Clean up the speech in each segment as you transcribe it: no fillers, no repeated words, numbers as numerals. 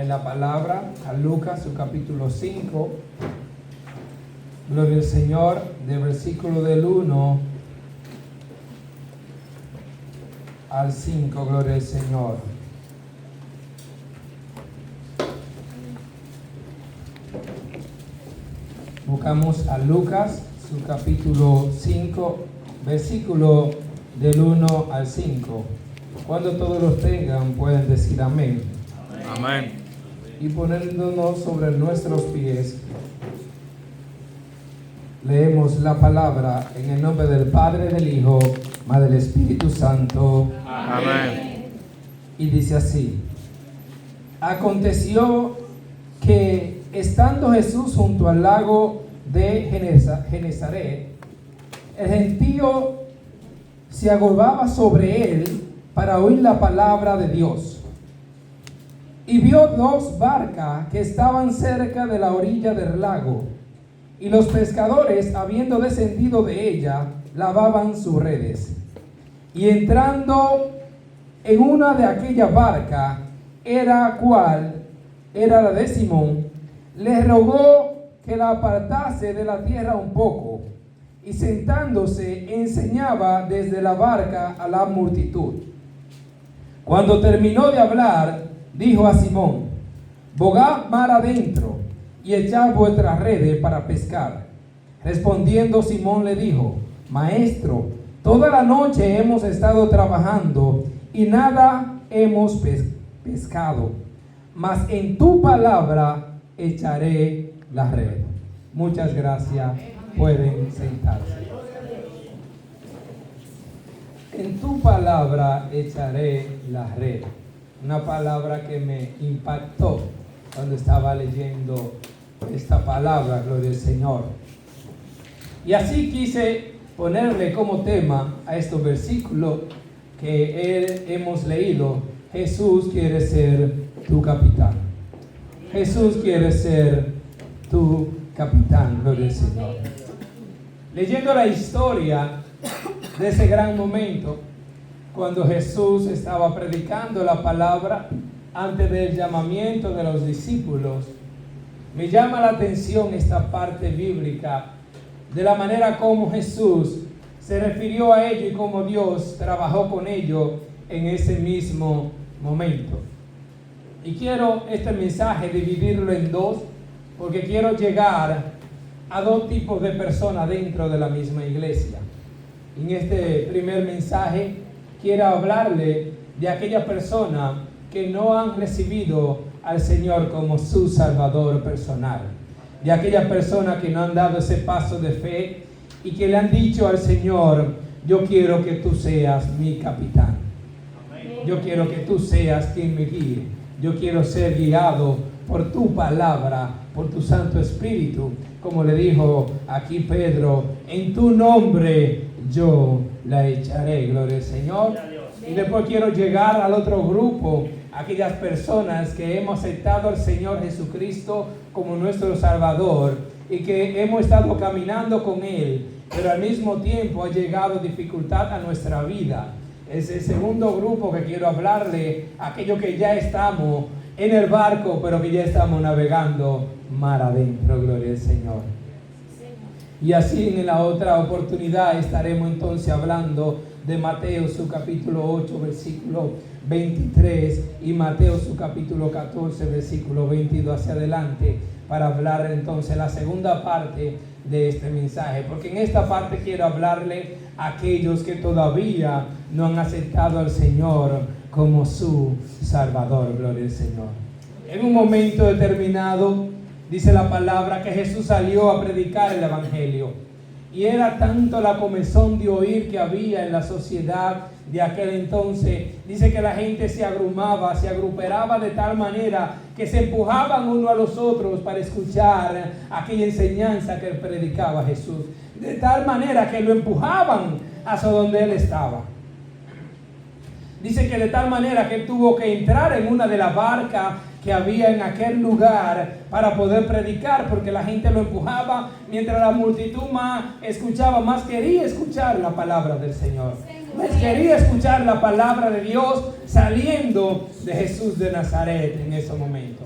la palabra a Lucas, su capítulo 5. Gloria al Señor, del versículo del 1 al 5, gloria al Señor. Buscamos a Lucas, su capítulo 5, versículo del 1 al 5. Cuando todos los tengan, pueden decir amén. Amén. Y poniéndonos sobre nuestros pies, leemos la palabra en el nombre del Padre, del Hijo, y del Espíritu Santo. Amén. Y dice así: Aconteció que estando Jesús junto al lago de Genezaret, el gentío se agolpaba sobre él para oír la palabra de Dios. Y vio dos barcas que estaban cerca de la orilla del lago, y los pescadores, habiendo descendido de ella, lavaban sus redes. Y entrando en una de aquellas barcas, era la de Simón, le rogó que la apartase de la tierra un poco, y sentándose enseñaba desde la barca a la multitud. Cuando terminó de hablar, dijo a Simón: bogad mar adentro y echad vuestras redes para pescar. Respondiendo Simón le dijo: Maestro, toda la noche hemos estado trabajando y nada hemos pescado, mas en tu palabra echaré la red. Muchas gracias. Pueden sentarse. En tu palabra echaré la red. Una palabra que me impactó cuando estaba leyendo esta palabra, gloria al Señor. Y así quise ponerle como tema a estos versículos que hemos leído: Jesús quiere ser tu capitán. Jesús quiere ser tu capitán, gloria al Señor. Leyendo la historia de ese gran momento, cuando Jesús estaba predicando la palabra antes del llamamiento de los discípulos, me llama la atención esta parte bíblica de la manera como Jesús se refirió a ellos y cómo Dios trabajó con ellos en ese mismo momento. Y quiero este mensaje dividirlo en dos, porque quiero llegar a dos tipos de personas dentro de la misma iglesia. En este primer mensaje quiero hablarle de aquellas personas que no han recibido al Señor como su Salvador personal, de aquellas personas que no han dado ese paso de fe y que le han dicho al Señor: yo quiero que tú seas mi capitán, yo quiero que tú seas quien me guíe, yo quiero ser guiado por tu palabra, por tu Santo Espíritu, como le dijo aquí Pedro: en tu nombre yo la echaré, gloria al Señor. Y después quiero llegar al otro grupo, aquellas personas que hemos aceptado al Señor Jesucristo como nuestro Salvador y que hemos estado caminando con Él, pero al mismo tiempo ha llegado dificultad a nuestra vida. Es el segundo grupo que quiero hablarle, aquellos que ya estamos en el barco, pero que ya estamos navegando mar adentro, gloria al Señor. Y así en la otra oportunidad estaremos entonces hablando de Mateo su capítulo 8 versículo 23 y Mateo su capítulo 14 versículo 22 hacia adelante, para hablar entonces la segunda parte de este mensaje, porque en esta parte quiero hablarle a aquellos que todavía no han aceptado al Señor como su Salvador, gloria al Señor. En un momento determinado dice la palabra que Jesús salió a predicar el Evangelio. Y era tanto la comezón de oír que había en la sociedad de aquel entonces. Dice que la gente se agrupaba de tal manera que se empujaban uno a los otros para escuchar aquella enseñanza que predicaba Jesús. De tal manera que lo empujaban hacia donde él estaba. Dice que de tal manera que él tuvo que entrar en una de las barcas que había en aquel lugar para poder predicar, porque la gente lo empujaba, mientras la multitud más escuchaba, más quería escuchar la palabra del Señor. Les quería escuchar la palabra de Dios saliendo de Jesús de Nazaret en ese momento.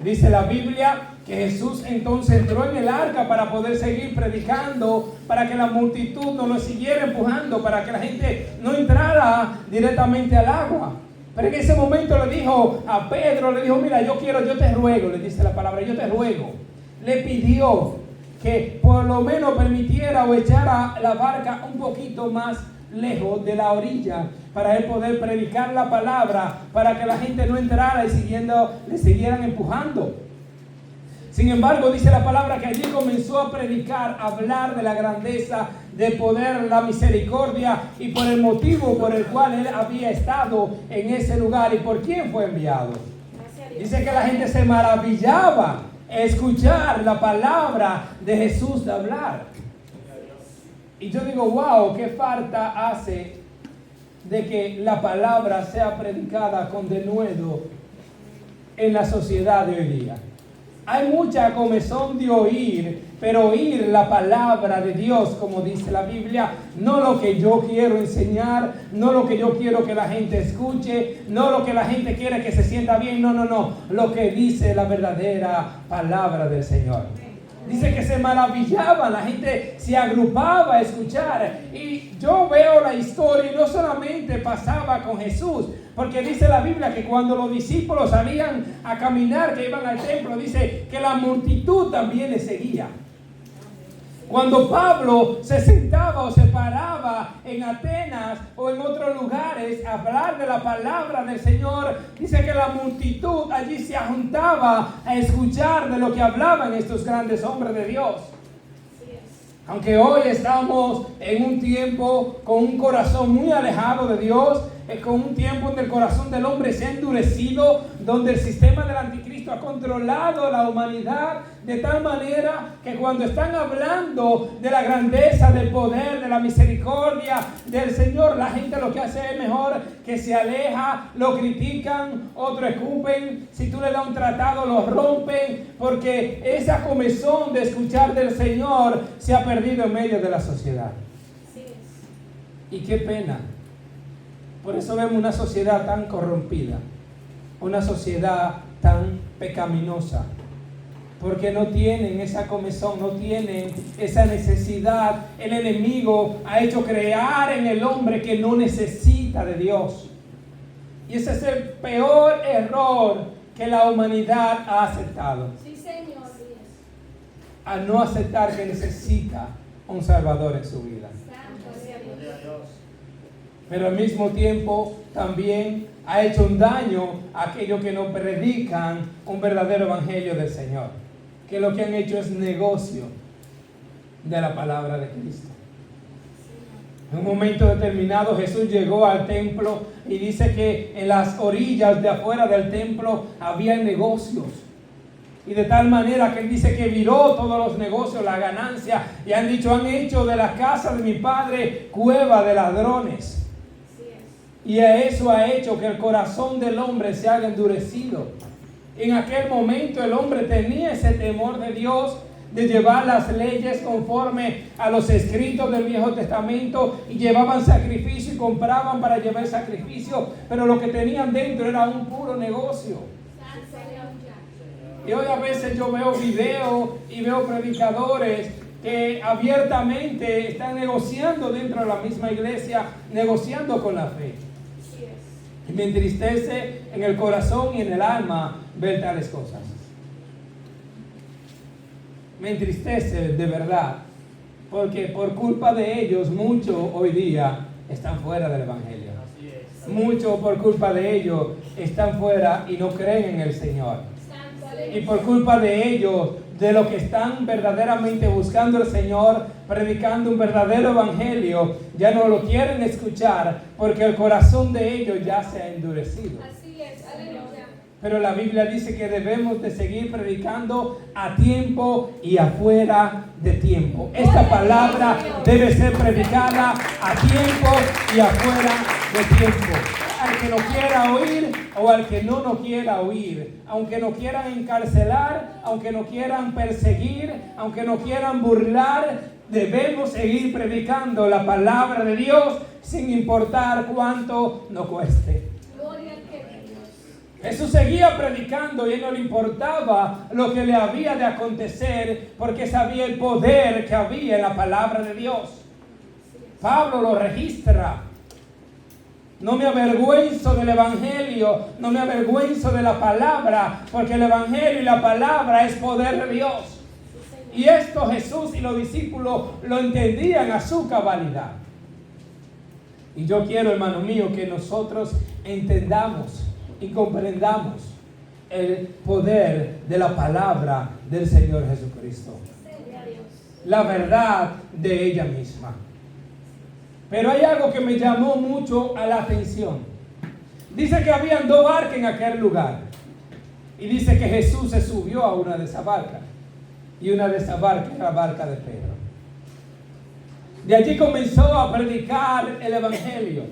Dice la Biblia que Jesús entonces entró en el arca para poder seguir predicando, para que la multitud no lo siguiera empujando, para que la gente no entrara directamente al agua. Pero en ese momento le dijo a Pedro, le dijo, mira, yo te ruego, le dice la palabra, yo te ruego. Le pidió que por lo menos permitiera o echara la barca un poquito más lejos de la orilla para él poder predicar la palabra, para que la gente no entrara y le siguieran empujando. Sin embargo, dice la palabra que allí comenzó a predicar, a hablar de la grandeza, del poder, la misericordia y por el motivo por el cual él había estado en ese lugar y por quién fue enviado. Dice que la gente se maravillaba escuchar la palabra de Jesús de hablar. Y yo digo, wow, qué falta hace de que la palabra sea predicada con denuedo en la sociedad de hoy día. Hay mucha comezón de oír, pero oír la palabra de Dios, como dice la Biblia, no lo que yo quiero enseñar, no lo que yo quiero que la gente escuche, no lo que la gente quiere que se sienta bien, no, lo que dice la verdadera palabra del Señor. Dice que se maravillaba, la gente se agrupaba a escuchar. Y yo veo la historia y no solamente pasaba con Jesús, porque dice la Biblia que cuando los discípulos salían a caminar, que iban al templo, dice que la multitud también le seguía. Cuando Pablo se sentaba o se paraba en Atenas o en otros lugares a hablar de la palabra del Señor, dice que la multitud allí se juntaba a escuchar de lo que hablaban estos grandes hombres de Dios. Aunque hoy estamos en un tiempo con un corazón muy alejado de Dios, con un tiempo donde el corazón del hombre se ha endurecido, donde el sistema del anticristo ha controlado la humanidad de tal manera que cuando están hablando de la grandeza, del poder, de la misericordia del Señor, la gente lo que hace es mejor que se aleja, lo critican, otros escupen, si tú le das un tratado lo rompen, porque esa comezón de escuchar del Señor se ha perdido en medio de la sociedad. Y qué pena. Por eso vemos una sociedad tan corrompida, una sociedad tan pecaminosa, porque no tienen esa comezón, no tienen esa necesidad. El enemigo ha hecho crear en el hombre que no necesita de Dios. Y ese es el peor error que la humanidad ha aceptado. Sí, Señor. Al no aceptar que necesita un Salvador en su vida. Pero al mismo tiempo también ha hecho un daño a aquellos que no predican un verdadero evangelio del Señor, que lo que han hecho es negocio de la palabra de Cristo. En un momento determinado Jesús llegó al templo y dice que en las orillas de afuera del templo había negocios. Y de tal manera que él dice que viró todos los negocios, la ganancia, y han dicho, han hecho de la casa de mi padre cueva de ladrones. Y eso ha hecho que el corazón del hombre se haya endurecido. En aquel momento el hombre tenía ese temor de Dios, de llevar las leyes conforme a los escritos del Viejo Testamento, y llevaban sacrificio y compraban para llevar sacrificio, pero lo que tenían dentro era un puro negocio. Y hoy a veces yo veo videos y veo predicadores que abiertamente están negociando dentro de la misma iglesia, negociando con la fe. Y me entristece en el corazón y en el alma ver tales cosas. Me entristece de verdad, porque por culpa de ellos muchos hoy día están fuera del evangelio. Muchos por culpa de ellos están fuera y no creen en el Señor. Y por culpa de ellos, de lo que están verdaderamente buscando el Señor, predicando un verdadero evangelio, ya no lo quieren escuchar porque el corazón de ellos ya se ha endurecido. Así es, aleluya. Pero la Biblia dice que debemos de seguir predicando a tiempo y afuera de tiempo. Esta palabra debe ser predicada a tiempo y afuera de tiempo. Al que no quiera oír o al que no quiera oír, aunque no quieran encarcelar, aunque no quieran perseguir, aunque no quieran burlar, debemos seguir predicando la palabra de Dios, sin importar cuánto nos cueste. Gloria al que Dios. Jesús seguía predicando y no le importaba lo que le había de acontecer, porque sabía el poder que había en la palabra de Dios. Pablo lo registra. No me avergüenzo del Evangelio, no me avergüenzo de la palabra, porque el Evangelio y la palabra es poder de Dios. Y esto Jesús y los discípulos lo entendían a su cabalidad. Y yo quiero, hermano mío, que nosotros entendamos y comprendamos el poder de la palabra del Señor Jesucristo. La verdad de ella misma. Pero hay algo que me llamó mucho a la atención. Dice que habían 2 barcas en aquel lugar. Y dice que Jesús se subió a una de esas barcas. Y una de esas barcas era la barca de Pedro. De allí comenzó a predicar el Evangelio.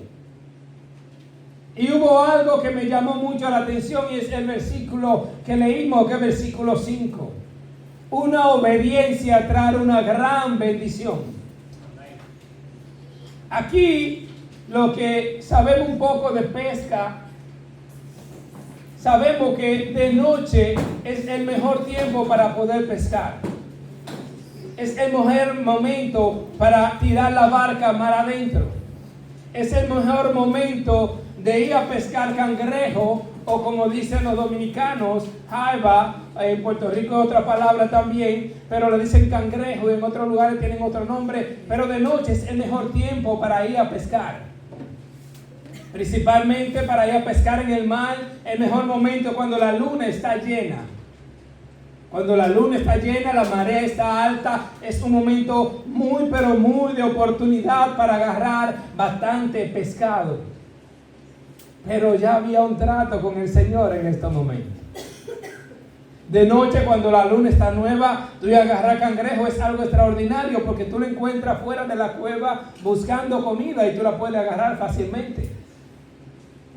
Y hubo algo que me llamó mucho la atención y es el versículo que leímos, que es el versículo 5. Una obediencia trae una gran bendición. Aquí, lo que sabemos un poco de pesca, sabemos que de noche es el mejor tiempo para poder pescar. Es el mejor momento para tirar la barca mar adentro. Es el mejor momento de ir a pescar cangrejo, o como dicen los dominicanos, jaiba. En Puerto Rico es otra palabra también, pero le dicen cangrejo y en otros lugares tienen otro nombre. Pero de noche es el mejor tiempo para ir a pescar. Principalmente para ir a pescar en el mar, el mejor momento cuando la luna está llena. Cuando la luna está llena, la marea está alta, es un momento muy, pero muy de oportunidad para agarrar bastante pescado. Pero ya había un trato con el Señor en estos momentos. De noche, cuando la luna está nueva, tú y agarrar cangrejo es algo extraordinario, porque tú lo encuentras fuera de la cueva buscando comida y tú la puedes agarrar fácilmente.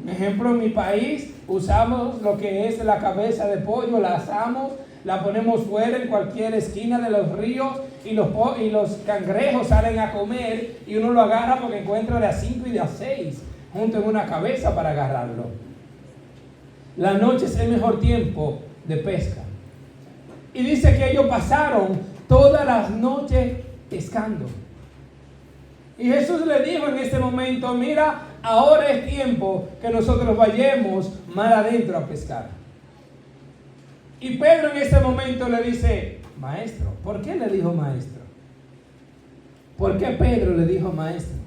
Un ejemplo, en mi país usamos lo que es la cabeza de pollo, la asamos, la ponemos fuera en cualquier esquina de los ríos y los cangrejos salen a comer y uno lo agarra porque encuentra de a 5 y de a 6 junto en una cabeza para agarrarlo. La noche es el mejor tiempo de pesca. Y dice que ellos pasaron todas las noches pescando. Y Jesús le dijo en ese momento, mira, ahora es tiempo que nosotros vayamos mar adentro a pescar. Y Pedro en ese momento le dice, maestro. ¿Por qué le dijo maestro? ¿Por qué Pedro le dijo maestro?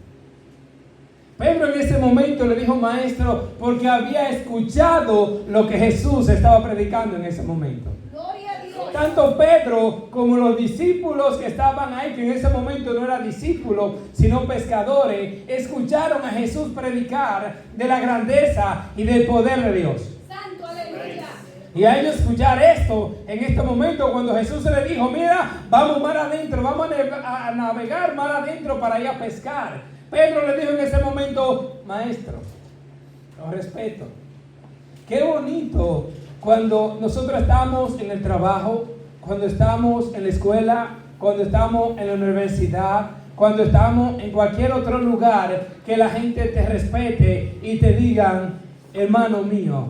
Pedro en ese momento le dijo maestro porque había escuchado lo que Jesús estaba predicando en ese momento. Gloria a Dios. Tanto Pedro como los discípulos que estaban ahí, que en ese momento no eran discípulos, sino pescadores, escucharon a Jesús predicar de la grandeza y del poder de Dios. Santo, aleluya. Y a ellos escuchar esto, en este momento cuando Jesús le dijo, mira, vamos mar adentro, vamos a navegar mar adentro para ir a pescar. Pedro le dijo en ese momento, maestro, lo respeto. Qué bonito cuando nosotros estamos en el trabajo, cuando estamos en la escuela, cuando estamos en la universidad, cuando estamos en cualquier otro lugar, que la gente te respete y te digan, hermano mío,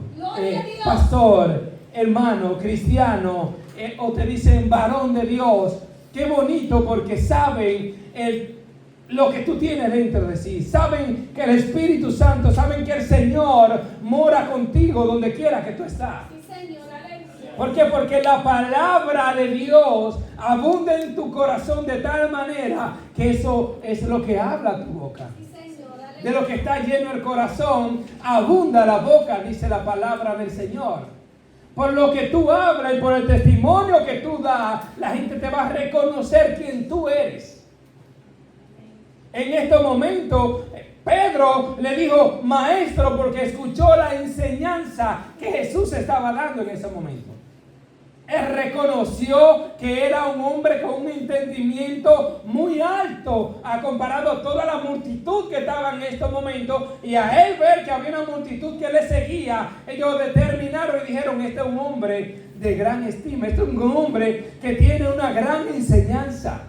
pastor, hermano, cristiano, o te dicen varón de Dios. Qué bonito, porque saben lo que tú tienes dentro de sí. Saben que el Espíritu Santo, saben que el Señor mora contigo donde quiera que tú estás. Sí, Señor, aleluya. ¿Por qué? Porque la palabra de Dios abunda en tu corazón de tal manera que eso es lo que habla tu boca. Sí, Señor, aleluya. De lo que está lleno el corazón, abunda la boca, dice la palabra del Señor. Por lo que tú hablas y por el testimonio que tú das, la gente te va a reconocer quién tú eres. En este momento, Pedro le dijo maestro porque escuchó la enseñanza que Jesús estaba dando en ese momento. Él reconoció que era un hombre con un entendimiento muy alto comparado a toda la multitud que estaba en este momento. Y a él ver que había una multitud que le seguía, ellos determinaron y dijeron, este es un hombre de gran estima, este es un hombre que tiene una gran enseñanza.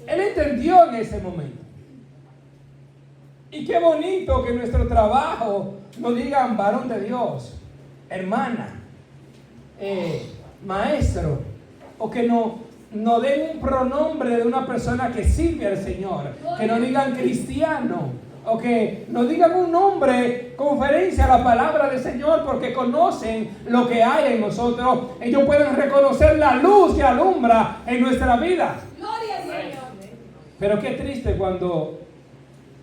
Él entendió en ese momento. Y qué bonito que en nuestro trabajo nos digan varón de Dios, hermana, maestro, o que nos den un pronombre de una persona que sirve al Señor, que nos digan cristiano, o que nos digan un nombre conferencia a la palabra del Señor, porque conocen lo que hay en nosotros. Ellos pueden reconocer la luz que alumbra en nuestra vida. Gloria al Señor. Pero qué triste cuando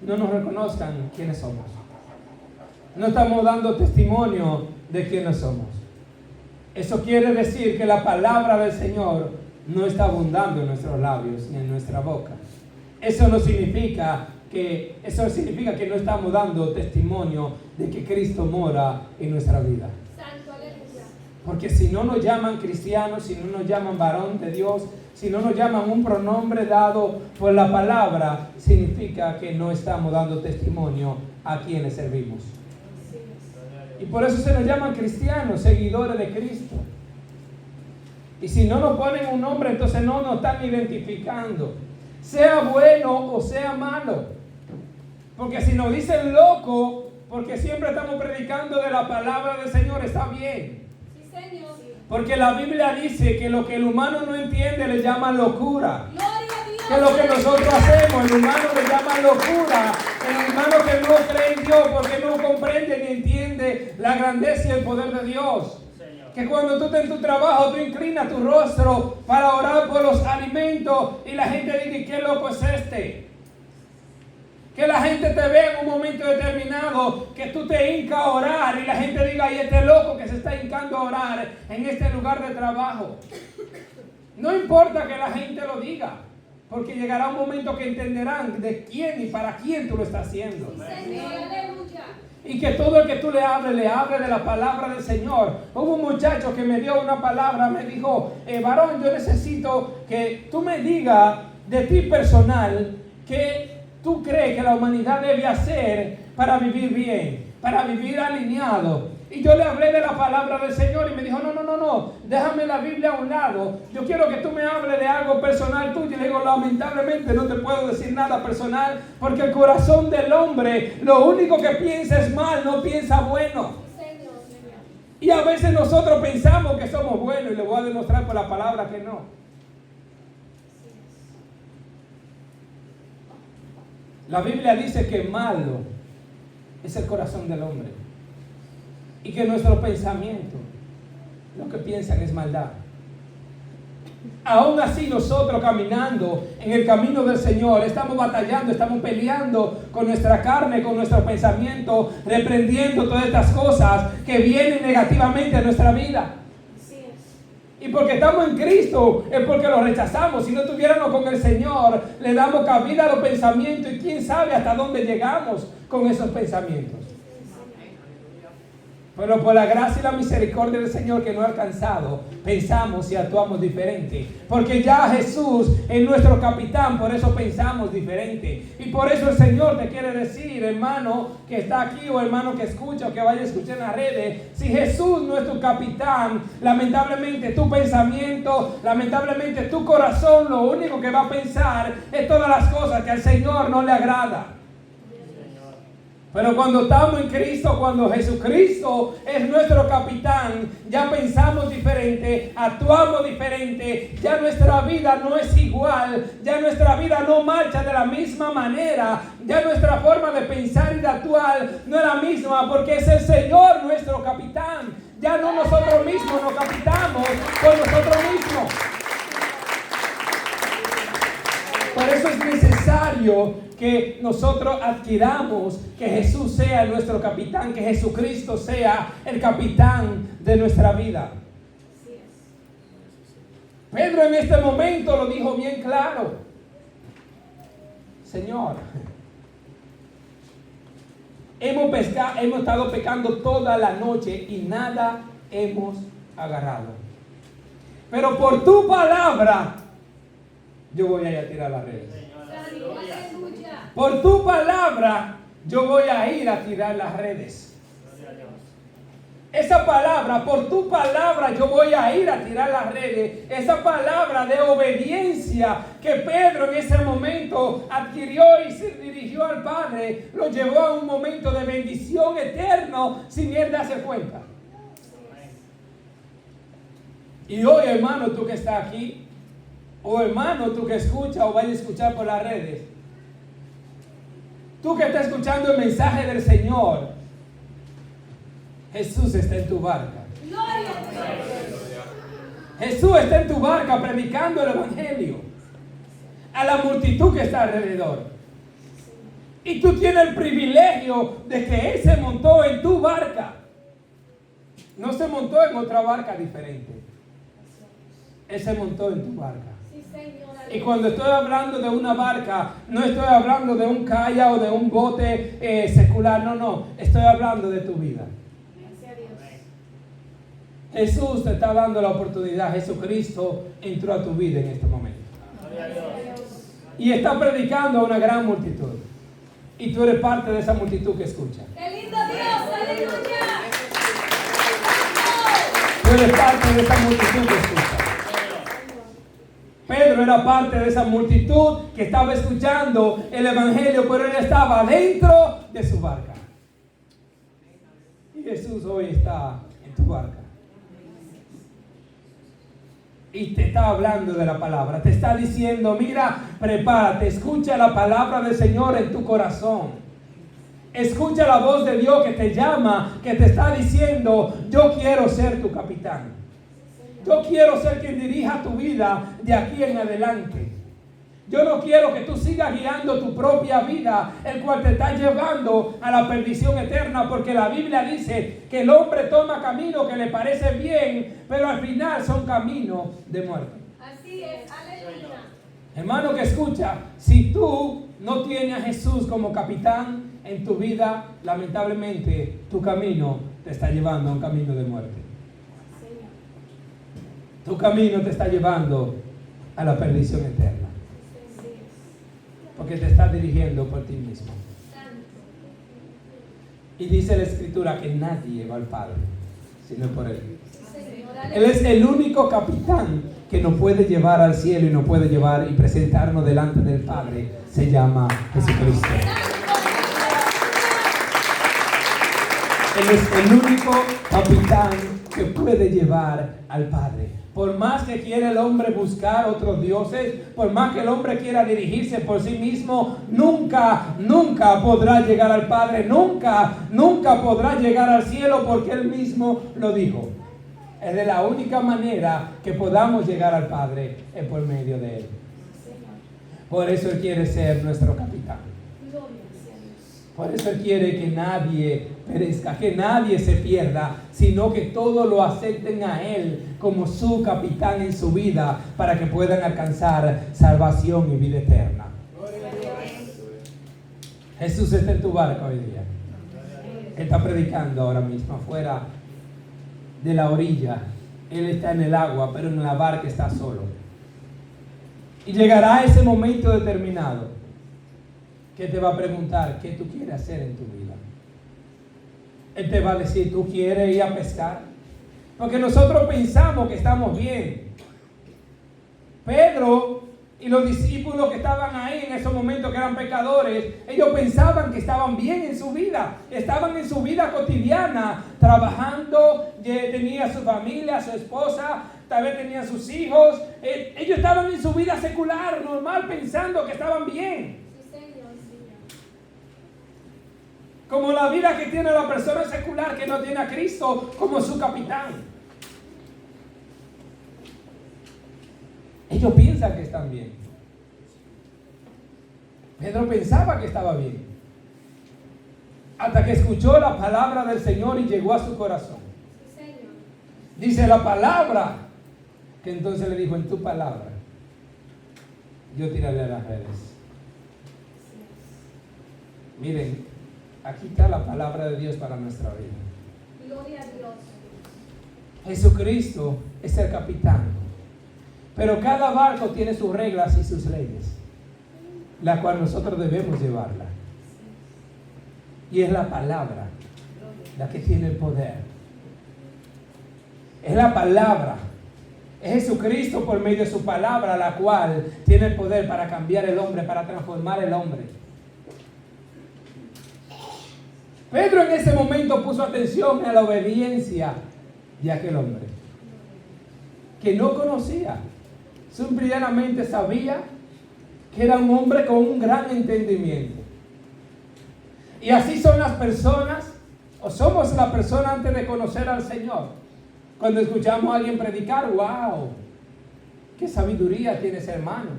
no nos reconozcan quiénes somos. No estamos dando testimonio de quiénes somos. Eso quiere decir que la palabra del Señor no está abundando en nuestros labios ni en nuestra boca. Eso significa que no estamos dando testimonio de que Cristo mora en nuestra vida. Santo, aleluya. Porque si no nos llaman cristianos, si no nos llaman varón de Dios, si no nos llaman un pronombre dado por la palabra, significa que no estamos dando testimonio a quienes servimos. Y por eso se nos llaman cristianos, seguidores de Cristo. Y si no nos ponen un nombre, entonces no nos están identificando, sea bueno o sea malo. Porque si nos dicen loco, porque siempre estamos predicando de la palabra del Señor, está bien. Sí, Señor. Porque la Biblia dice que lo que el humano no entiende le llama locura. Gloria a Dios. Que lo que nosotros hacemos, el humano le llama locura. El humano que no cree en Dios porque no comprende ni entiende la grandeza y el poder de Dios. Que cuando tú estás en tu trabajo, tú inclinas tu rostro para orar por los alimentos y la gente dice, ¿qué loco es este? Que la gente te vea en un momento determinado, que tú te hincas a orar y la gente diga, y este loco que se está hincando a orar en este lugar de trabajo. No importa que la gente lo diga, porque llegará un momento que entenderán de quién y para quién tú lo estás haciendo. Sí, Señor, aleluya. Y que todo el que tú le hable de la palabra del Señor. Hubo un muchacho que me dio una palabra, me dijo, varón, yo necesito que tú me digas de ti personal que tú crees que la humanidad debe hacer para vivir bien, para vivir alineado. Y yo le hablé de la palabra del Señor y me dijo, no, déjame la Biblia a un lado. Yo quiero que tú me hables de algo personal tuyo. Y le digo, lamentablemente no te puedo decir nada personal, porque el corazón del hombre, lo único que piensa es mal, no piensa bueno. Señor, Señor. Y a veces nosotros pensamos que somos buenos y le voy a demostrar por la palabra que no. La Biblia dice que malo es el corazón del hombre y que nuestro pensamiento, lo que piensan es maldad. Aún así nosotros caminando en el camino del Señor, estamos batallando, estamos peleando con nuestra carne, con nuestro pensamiento, reprendiendo todas estas cosas que vienen negativamente a nuestra vida. Y porque estamos en Cristo, es porque lo rechazamos. Si no estuviéramos con el Señor, le damos cabida a los pensamientos y quién sabe hasta dónde llegamos con esos pensamientos. Pero por la gracia y la misericordia del Señor que nos ha alcanzado, pensamos y actuamos diferente. Porque ya Jesús es nuestro capitán, por eso pensamos diferente. Y por eso el Señor te quiere decir, hermano que está aquí o hermano que escucha o que vaya a escuchar en las redes, si Jesús no es tu capitán, lamentablemente tu pensamiento, lamentablemente tu corazón, lo único que va a pensar es todas las cosas que al Señor no le agrada. Pero cuando estamos en Cristo, cuando Jesucristo es nuestro capitán, ya pensamos diferente, actuamos diferente, ya nuestra vida no es igual, ya nuestra vida no marcha de la misma manera, ya nuestra forma de pensar y de actuar no es la misma, porque es el Señor nuestro capitán. Ya no nosotros mismos nos capitamos por nosotros mismos. Por eso es necesario que nosotros adquiramos que Jesús sea nuestro capitán, que Jesucristo sea el capitán de nuestra vida. Pedro en este momento lo dijo bien claro. Señor, hemos estado pecando toda la noche y nada hemos agarrado. Pero por tu palabra yo voy a ir a tirar las redes. Por tu palabra yo voy a ir a tirar las redes. Esa palabra, por tu palabra yo voy a ir a tirar las redes. Esa palabra de obediencia que Pedro en ese momento adquirió y se dirigió al Padre, lo llevó a un momento de bendición eterno sin él darse cuenta. Y hoy, hermano, tú que estás aquí, o hermano, tú que escuchas o vayas a escuchar por las redes, tú que estás escuchando el mensaje del Señor, Jesús está en tu barca. Gloria a Dios. Jesús está en tu barca predicando el Evangelio a la multitud que está alrededor. Y tú tienes el privilegio de que Él se montó en tu barca. No se montó en otra barca diferente. Él se montó en tu barca. Sí, Señor. Y cuando estoy hablando de una barca, no estoy hablando de un kayak o de un bote secular. No. Estoy hablando de tu vida. Gracias a Dios. Jesús te está dando la oportunidad. Jesucristo entró a tu vida en este momento. Y está predicando a una gran multitud. Y tú eres parte de esa multitud que escucha. ¡Qué lindo Dios! ¡Aleluya! Tú eres parte de esa multitud que escucha. Pedro era parte de esa multitud que estaba escuchando el Evangelio, pero él estaba dentro de su barca. Y Jesús hoy está en tu barca. Y te está hablando de la palabra. Te está diciendo, mira, prepárate, escucha la palabra del Señor en tu corazón. Escucha la voz de Dios que te llama, que te está diciendo, yo quiero ser tu capitán. Yo quiero ser quien dirija tu vida de aquí en adelante. Yo no quiero que tú sigas guiando tu propia vida, el cual te está llevando a la perdición eterna, porque la Biblia dice que el hombre toma camino que le parece bien, pero al final son caminos de muerte. Así es. Aleluya. Hermano que escucha, si tú no tienes a Jesús como capitán en tu vida, lamentablemente tu camino te está llevando a un camino de muerte. Tu camino te está llevando a la perdición eterna. Porque te estás dirigiendo por ti mismo. Y dice la Escritura que nadie va al Padre sino por Él. Él es el único capitán que nos puede llevar al cielo y nos puede llevar y presentarnos delante del Padre. Se llama Jesucristo. Él es el único capitán que puede llevar al Padre. Por más que quiera el hombre buscar otros dioses, por más que el hombre quiera dirigirse por sí mismo, nunca podrá llegar al Padre, nunca podrá llegar al cielo, porque Él mismo lo dijo. Es de la única manera que podamos llegar al Padre, es por medio de Él. Por eso Él quiere ser nuestro capitán. Por eso Él quiere que nadie perezca, que nadie se pierda, sino que todos lo acepten a Él como su capitán en su vida, para que puedan alcanzar salvación y vida eterna. Jesús está en tu barca hoy día. Él está predicando ahora mismo afuera de la orilla. Él está en el agua, pero en la barca está solo. Y llegará ese momento determinado que te va a preguntar qué tú quieres hacer en tu vida. Él te va a decir, ¿tú quieres ir a pescar? Porque nosotros pensamos que estamos bien. Pedro y los discípulos que estaban ahí en esos momentos, que eran pecadores, ellos pensaban que estaban bien en su vida. Estaban en su vida cotidiana, trabajando, tenía su familia, su esposa, tal vez tenían sus hijos. Ellos estaban en su vida secular, normal, pensando que estaban bien. Como la vida que tiene la persona secular que no tiene a Cristo como su capitán. Ellos piensan que están bien. Pedro pensaba que estaba bien. Hasta que escuchó la palabra del Señor y llegó a su corazón. Dice la palabra, que entonces le dijo, en tu palabra yo tiraré las redes. Miren, aquí está la palabra de Dios para nuestra vida. Gloria a Dios. Jesucristo es el capitán. Pero cada barco tiene sus reglas y sus leyes, la cual nosotros debemos llevarla. Y es la palabra la que tiene el poder Es la palabra. Es Jesucristo por medio de su palabra, la cual tiene el poder para cambiar el hombre, para transformar el hombre. Pedro en ese momento puso atención a la obediencia de aquel hombre, que no conocía. Simplemente sabía que era un hombre con un gran entendimiento. Y así son las personas, o somos la persona antes de conocer al Señor. Cuando escuchamos a alguien predicar, wow, qué sabiduría tiene ese hermano.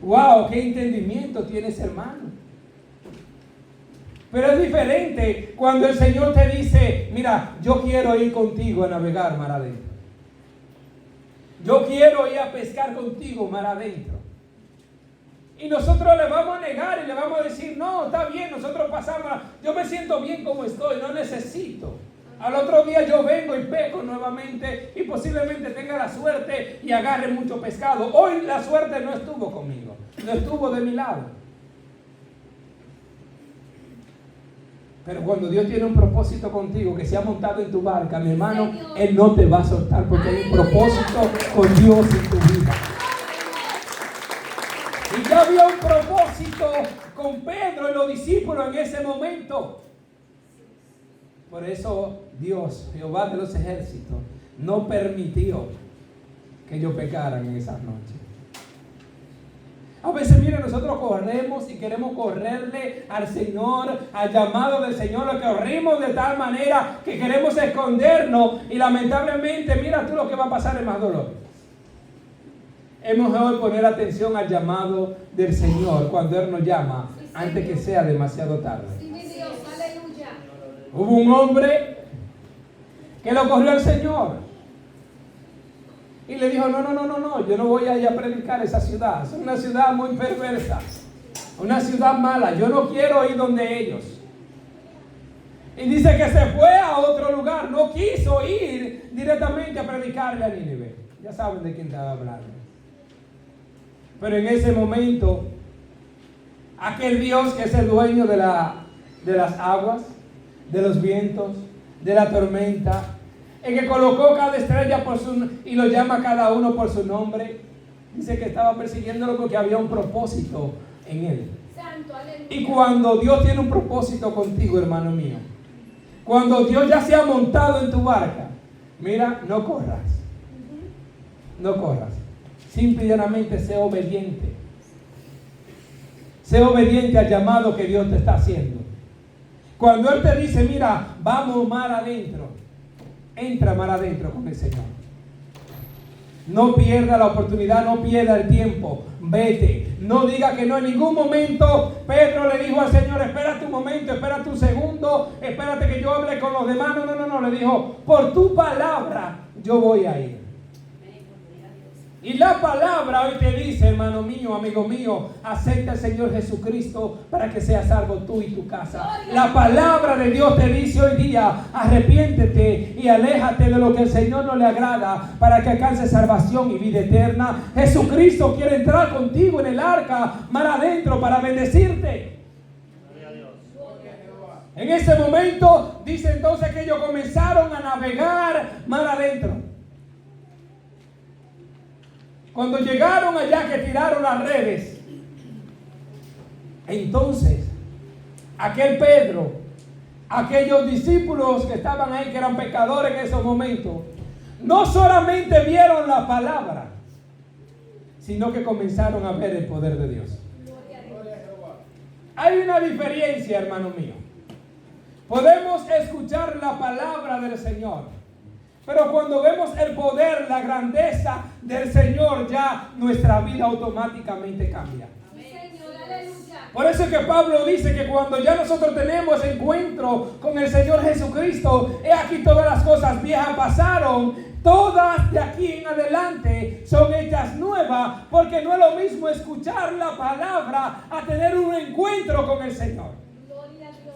Wow, qué entendimiento tiene ese hermano. Pero es diferente cuando el Señor te dice, mira, yo quiero ir contigo a navegar mar adentro. Yo quiero ir a pescar contigo mar adentro. Y nosotros le vamos a negar y le vamos a decir, no, está bien, nosotros pasamos, yo me siento bien como estoy, no necesito. Al otro día yo vengo y peco nuevamente y posiblemente tenga la suerte y agarre mucho pescado. Hoy la suerte no estuvo conmigo, no estuvo de mi lado. Pero cuando Dios tiene un propósito contigo, que se ha montado en tu barca, mi hermano, Él no te va a soltar porque hay un propósito con Dios en tu vida. Y ya había un propósito con Pedro y los discípulos en ese momento. Por eso Dios, Jehová de los ejércitos, no permitió que ellos pecaran en esas noches. A veces, miren, nosotros corremos y queremos correrle al Señor, al llamado del Señor, lo corrimos de tal manera que queremos escondernos y lamentablemente, mira tú lo que va a pasar es más dolor. Es mejor poner atención al llamado del Señor cuando Él nos llama antes que sea demasiado tarde. Sí, mi Dios, aleluya. Hubo un hombre que lo corrió al Señor y le dijo, no, yo no voy a ir a predicar esa ciudad. Es una ciudad muy perversa, una ciudad mala, yo no quiero ir donde ellos. Y dice que se fue a otro lugar, no quiso ir directamente a predicarle a Nínive. Ya saben de quién estaba hablando. Pero en ese momento, aquel Dios que es el dueño de las aguas, de los vientos, de la tormenta, el que colocó cada estrella y lo llama cada uno por su nombre, dice que estaba persiguiéndolo porque había un propósito en él. Santo, aleluya. Y cuando Dios tiene un propósito contigo, hermano mío, cuando Dios ya se ha montado en tu barca, mira, no corras. No corras. Simple y llanamente sé obediente. Sé obediente al llamado que Dios te está haciendo. Cuando Él te dice, mira, vamos mar adentro, entra mar adentro con el Señor. No pierda la oportunidad, no pierda el tiempo. Vete. No diga que no en ningún momento. Pedro le dijo al Señor, espérate un momento, espérate un segundo, espérate que yo hable con los demás. No. Le dijo, por tu palabra yo voy a ir. Y la palabra hoy te dice, hermano mío, amigo mío, acepta al Señor Jesucristo para que seas salvo tú y tu casa. La palabra de Dios te dice hoy día, arrepiéntete y aléjate de lo que el Señor no le agrada para que alcances salvación y vida eterna. Jesucristo quiere entrar contigo en el arca, mar adentro, para bendecirte. En ese momento, dice entonces que ellos comenzaron a navegar mar adentro. Cuando llegaron allá que tiraron las redes, entonces aquel Pedro, aquellos discípulos que estaban ahí, que eran pecadores en esos momentos, no solamente vieron la palabra, sino que comenzaron a ver el poder de Dios. Hay una diferencia, hermano mío. Podemos escuchar la palabra del Señor, pero cuando vemos el poder, la grandeza del Señor, ya nuestra vida automáticamente cambia. Señor, aleluya. Por eso es que Pablo dice que cuando ya nosotros tenemos encuentro con el Señor Jesucristo, he aquí todas las cosas viejas pasaron, todas de aquí en adelante son hechas nuevas, porque no es lo mismo escuchar la palabra a tener un encuentro con el Señor. Gloria a Dios.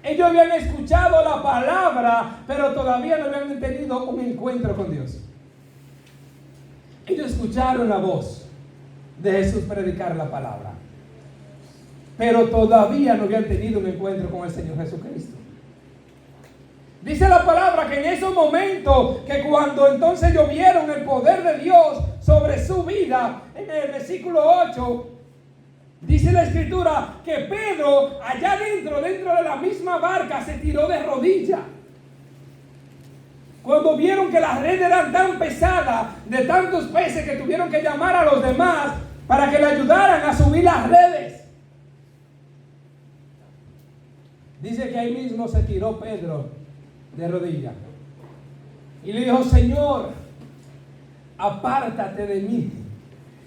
Ellos habían escuchado la palabra, pero todavía no habían tenido un encuentro con Dios. Ellos escucharon la voz de Jesús predicar la palabra, pero todavía no habían tenido un encuentro con el Señor Jesucristo. Dice la palabra que en esos momentos, que cuando entonces ellos vieron el poder de Dios sobre su vida, en el versículo 8, dice la escritura que Pedro, allá dentro de la misma barca, se tiró de rodillas. Cuando vieron que las redes eran tan pesadas, de tantos peces, que tuvieron que llamar a los demás para que le ayudaran a subir las redes. Dice que ahí mismo se tiró Pedro de rodillas y le dijo: Señor, apártate de mí,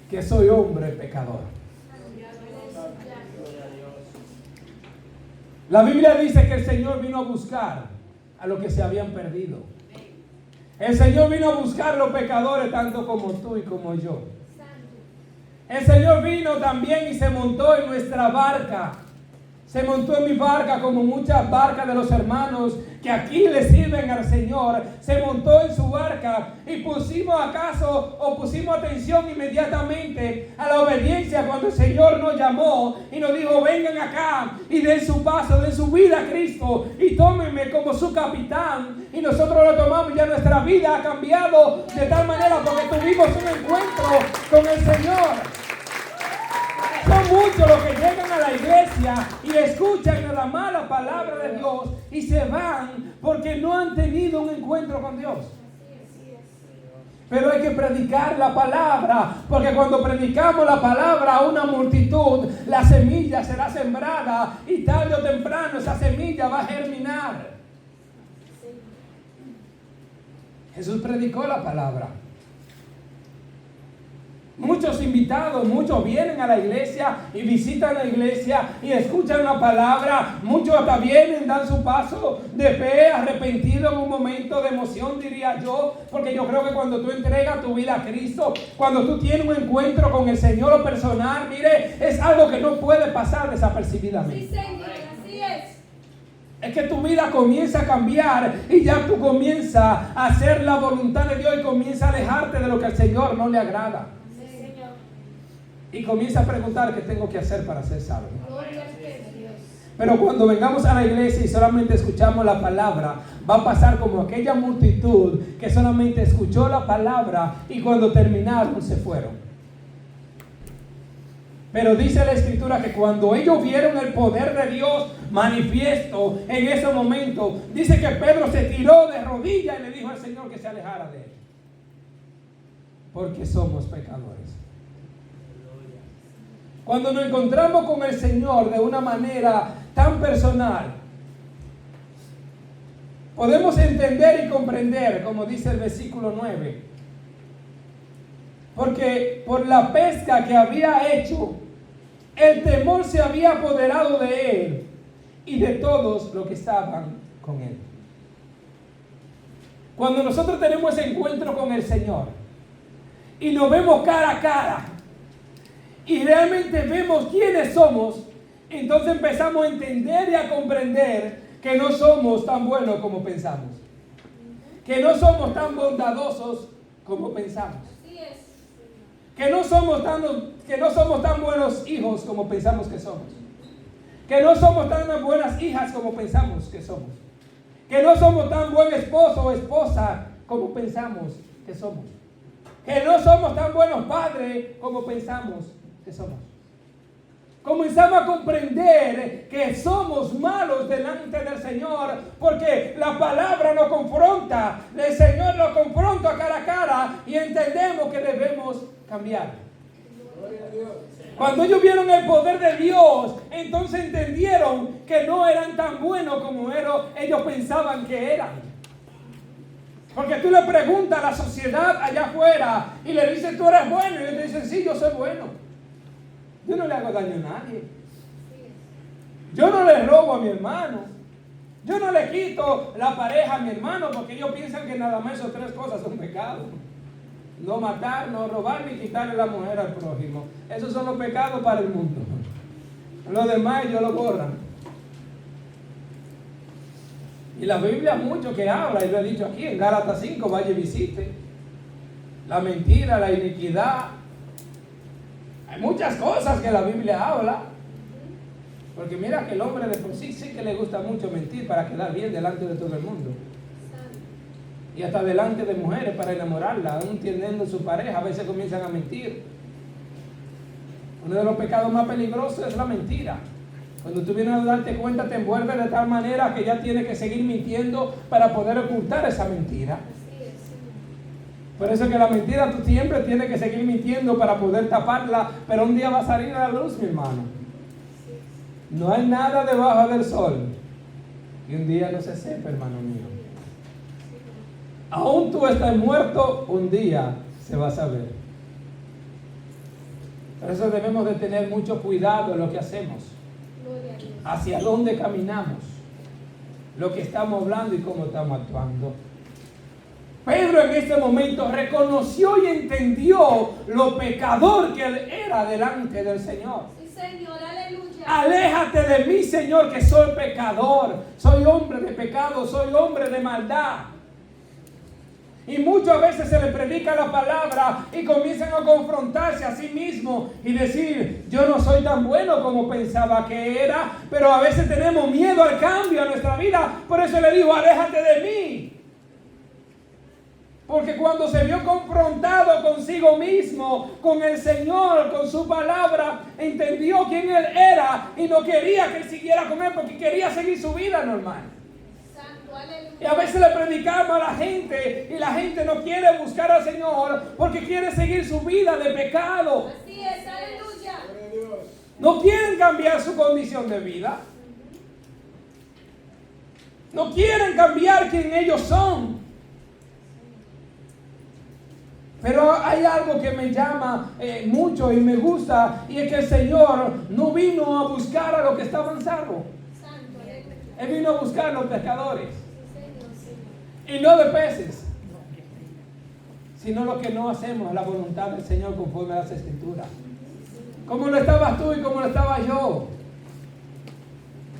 que soy hombre pecador. La Biblia dice que el Señor vino a buscar a los que se habían perdido. El Señor vino a buscar a los pecadores, tanto como tú y como yo. El Señor vino también y se montó en nuestra barca. Se montó en mi barca, como muchas barcas de los hermanos que aquí le sirven al Señor. Se montó en su barca y pusimos atención inmediatamente a la obediencia cuando el Señor nos llamó y nos dijo: vengan acá y den su paso, den su vida a Cristo y tómenme como su capitán. Y nosotros lo tomamos y ya nuestra vida ha cambiado de tal manera porque tuvimos un encuentro con el Señor. Son muchos los que llegan a la iglesia y escuchan la mala palabra de Dios y se van porque no han tenido un encuentro con Dios. Pero hay que predicar la palabra, porque cuando predicamos la palabra a una multitud, la semilla será sembrada y tarde o temprano esa semilla va a germinar. Jesús predicó la palabra. Muchos invitados, muchos vienen a la iglesia y visitan la iglesia y escuchan la palabra. Muchos hasta vienen, dan su paso de fe, arrepentido en un momento de emoción, diría yo. Porque yo creo que cuando tú entregas tu vida a Cristo, cuando tú tienes un encuentro con el Señor personal, mire, es algo que no puede pasar desapercibidamente. Sí, Señor, así es. Es que tu vida comienza a cambiar y ya tú comienzas a hacer la voluntad de Dios y comienzas a alejarte de lo que al Señor no le agrada. Y comienza a preguntar qué tengo que hacer para ser salvo. Pero cuando vengamos a la iglesia y solamente escuchamos la palabra, va a pasar como aquella multitud que solamente escuchó la palabra y cuando terminaron se fueron. Pero dice la escritura que cuando ellos vieron el poder de Dios manifiesto en ese momento, dice que Pedro se tiró de rodillas y le dijo al Señor que se alejara de él. Porque somos pecadores. Cuando nos encontramos con el Señor de una manera tan personal, podemos entender y comprender, como dice el versículo 9, porque por la pesca que había hecho, el temor se había apoderado de él y de todos los que estaban con él. Cuando nosotros tenemos ese encuentro con el Señor y nos vemos cara a cara, y realmente vemos quiénes somos, entonces empezamos a entender y a comprender que no somos tan buenos como pensamos. Que no somos tan bondadosos como pensamos. Que no somos tan buenos hijos como pensamos que somos. Que no somos tan buenas hijas como pensamos que somos. Que no somos tan buen esposo o esposa como pensamos que somos. Que no somos tan buenos padres como pensamos que somos. Comenzamos a comprender que somos malos delante del Señor porque la palabra nos confronta, el Señor nos confronta cara a cara y entendemos que debemos cambiar. Cuando ellos vieron el poder de Dios, entonces entendieron que no eran tan buenos como ellos pensaban que eran. Porque tú le preguntas a la sociedad allá afuera y le dices: tú eres bueno, y ellos te dicen: sí, yo soy bueno. Yo no le hago daño a nadie. Yo no le robo a mi hermano. Yo no le quito la pareja a mi hermano, porque ellos piensan que nada más esas tres cosas son pecados. No matar, no robar, ni quitarle la mujer al prójimo. Esos son los pecados para el mundo. Los demás ellos lo borran. Y la Biblia mucho que habla, y lo he dicho aquí en Gálatas 5, vaya y visite. La mentira, la iniquidad. Hay muchas cosas que la Biblia habla. Porque mira que el hombre de por sí que le gusta mucho mentir para quedar bien delante de todo el mundo. Y hasta delante de mujeres para enamorarla, aún teniendo su pareja, a veces comienzan a mentir. Uno de los pecados más peligrosos es la mentira. Cuando tú vienes a darte cuenta, te envuelve de tal manera que ya tienes que seguir mintiendo para poder ocultar esa mentira. Por eso que la mentira tú siempre tienes que seguir mintiendo para poder taparla, pero un día va a salir a la luz, mi hermano. No hay nada debajo del sol y un día no se sepa, hermano mío. Aún tú estás muerto, un día se va a saber. Por eso debemos de tener mucho cuidado en lo que hacemos, hacia dónde caminamos, lo que estamos hablando y cómo estamos actuando. Pedro en este momento reconoció y entendió lo pecador que él era delante del Señor. Sí, Señor, aleluya. Aléjate de mí, Señor, que soy pecador, soy hombre de pecado, soy hombre de maldad. Y muchas veces se le predica la palabra y comienzan a confrontarse a sí mismos y decir, yo no soy tan bueno como pensaba que era, pero a veces tenemos miedo al cambio en nuestra vida. Por eso le digo, aléjate de mí. Porque cuando se vio confrontado consigo mismo, con el Señor, con su palabra, entendió quién él era y no quería que él siguiera con él porque quería seguir su vida normal. Y a veces le predicamos a la gente y la gente no quiere buscar al Señor porque quiere seguir su vida de pecado. Así es, aleluya. No quieren cambiar su condición de vida. No quieren cambiar quién ellos son. Pero hay algo que me llama mucho y me gusta, y es que el Señor no vino a buscar a los que estaban salvos. Él vino a buscar a los pescadores. Y no de peces, sino lo que no hacemos, la voluntad del Señor conforme a las Escrituras. Como lo estabas tú y como lo estaba yo.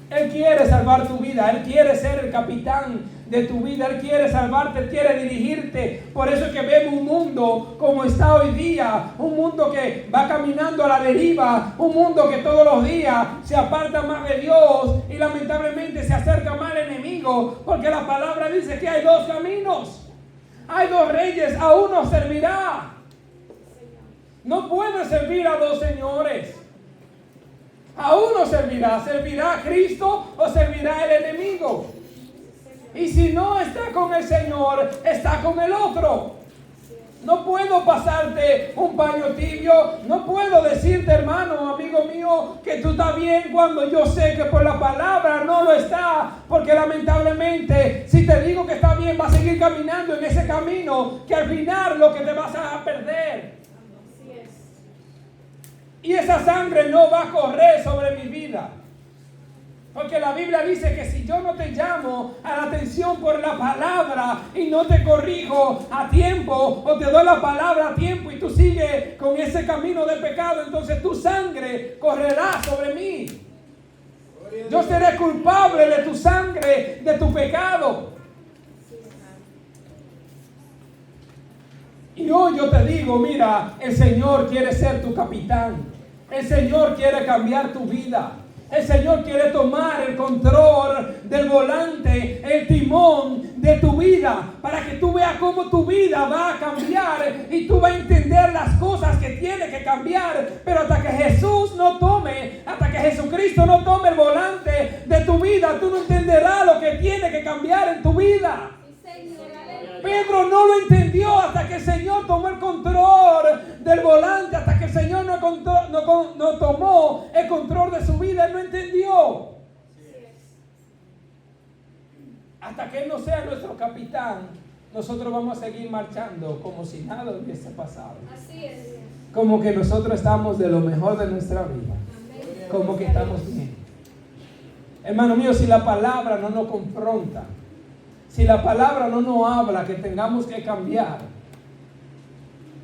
Él quiere salvar tu vida, Él quiere ser el capitán de tu vida, Él quiere salvarte, Él quiere dirigirte. Por eso es que vemos un mundo como está hoy día, un mundo que va caminando a la deriva, un mundo que todos los días se aparta más de Dios y lamentablemente se acerca más al enemigo, porque la palabra dice que hay dos caminos, hay dos reyes, a uno servirá. No puede servir a dos señores. A uno servirá a Cristo o servirá el enemigo. Y si no está con el Señor, está con el otro. No puedo pasarte un paño tibio, no puedo decirte, hermano, amigo mío, que tú estás bien cuando yo sé que por la palabra no lo está, porque lamentablemente si te digo que está bien, vas a seguir caminando en ese camino que al final lo que te vas a perder. Y esa sangre no va a correr sobre mi vida. Porque la Biblia dice que si yo no te llamo a la atención por la palabra y no te corrijo a tiempo o te doy la palabra a tiempo y tú sigues con ese camino de pecado, entonces tu sangre correrá sobre mí. Yo seré culpable de tu sangre, de tu pecado. Y hoy yo te digo, mira, el Señor quiere ser tu capitán. El Señor quiere cambiar tu vida. El Señor quiere tomar el control del volante, el timón de tu vida, para que tú veas cómo tu vida va a cambiar y tú vas a entender las cosas que tiene que cambiar. Pero hasta que Jesús no tome, hasta que Jesucristo no tome el volante de tu vida, tú no entenderás lo que tiene que cambiar en tu vida. Pedro no lo entendió hasta que el Señor tomó el control del volante, hasta que el Señor no tomó el control de su vida. Él no entendió. Hasta que Él no sea nuestro capitán, nosotros vamos a seguir marchando como si nada hubiese pasado. Así es. Como que nosotros estamos de lo mejor de nuestra vida. Como que estamos bien. Hermano mío, si la palabra no nos confronta, si la palabra no nos habla que tengamos que cambiar,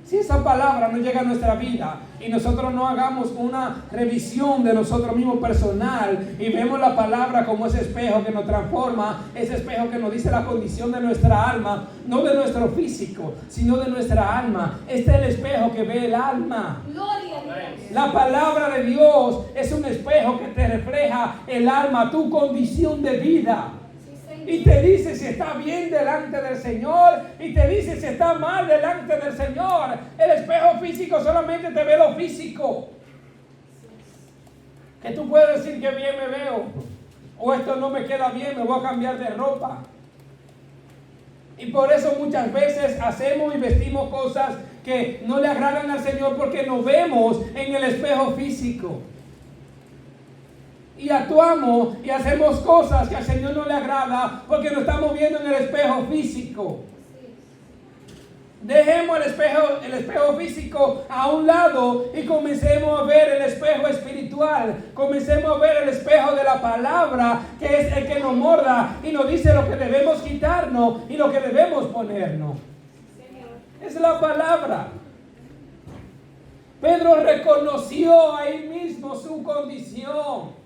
si esa palabra no llega a nuestra vida y nosotros no hagamos una revisión de nosotros mismos personal y vemos la palabra como ese espejo que nos transforma, ese espejo que nos dice la condición de nuestra alma, no de nuestro físico, sino de nuestra alma. Este es el espejo que ve el alma. Gloria a Dios. La palabra de Dios es un espejo que te refleja el alma, tu condición de vida. y te dice si está bien delante del Señor y te dice si está mal delante del Señor. El espejo físico solamente te ve lo físico. Que tú puedes decir que bien me veo, o esto no me queda bien, me voy a cambiar de ropa. Y por eso muchas veces hacemos y vestimos cosas que no le agradan al Señor porque nos vemos en el espejo físico. Y actuamos y hacemos cosas que al Señor no le agrada porque nos estamos viendo en el espejo físico. Dejemos el espejo físico a un lado y comencemos a ver el espejo espiritual. Comencemos a ver el espejo de la palabra, que es el que nos morda y nos dice lo que debemos quitarnos y lo que debemos ponernos. Es la palabra. Pedro reconoció ahí mismo su condición.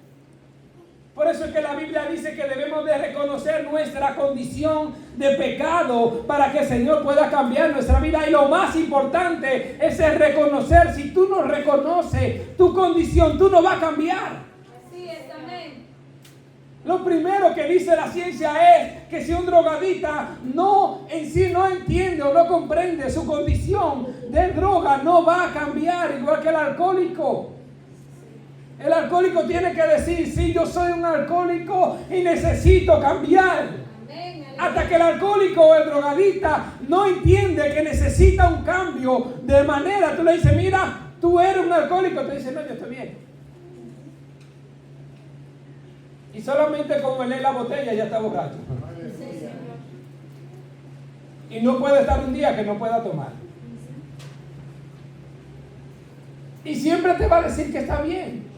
Por eso es que la Biblia dice que debemos de reconocer nuestra condición de pecado para que el Señor pueda cambiar nuestra vida. Y lo más importante es el reconocer. Si tú no reconoces tu condición, tú no vas a cambiar. Así es, amén. Lo primero que dice la ciencia es que si un drogadita en sí no entiende o no comprende su condición de droga, no va a cambiar, igual que el alcohólico. El alcohólico tiene que decir, sí, yo soy un alcohólico y necesito cambiar. Amén. Hasta que el alcohólico o el drogadita no entiende que necesita un cambio de manera, tú le dices, mira, tú eres un alcohólico, te dice, no, yo estoy bien. Y solamente con lee la botella ya está borracho. Y no puede estar un día que no pueda tomar. Y siempre te va a decir que está bien.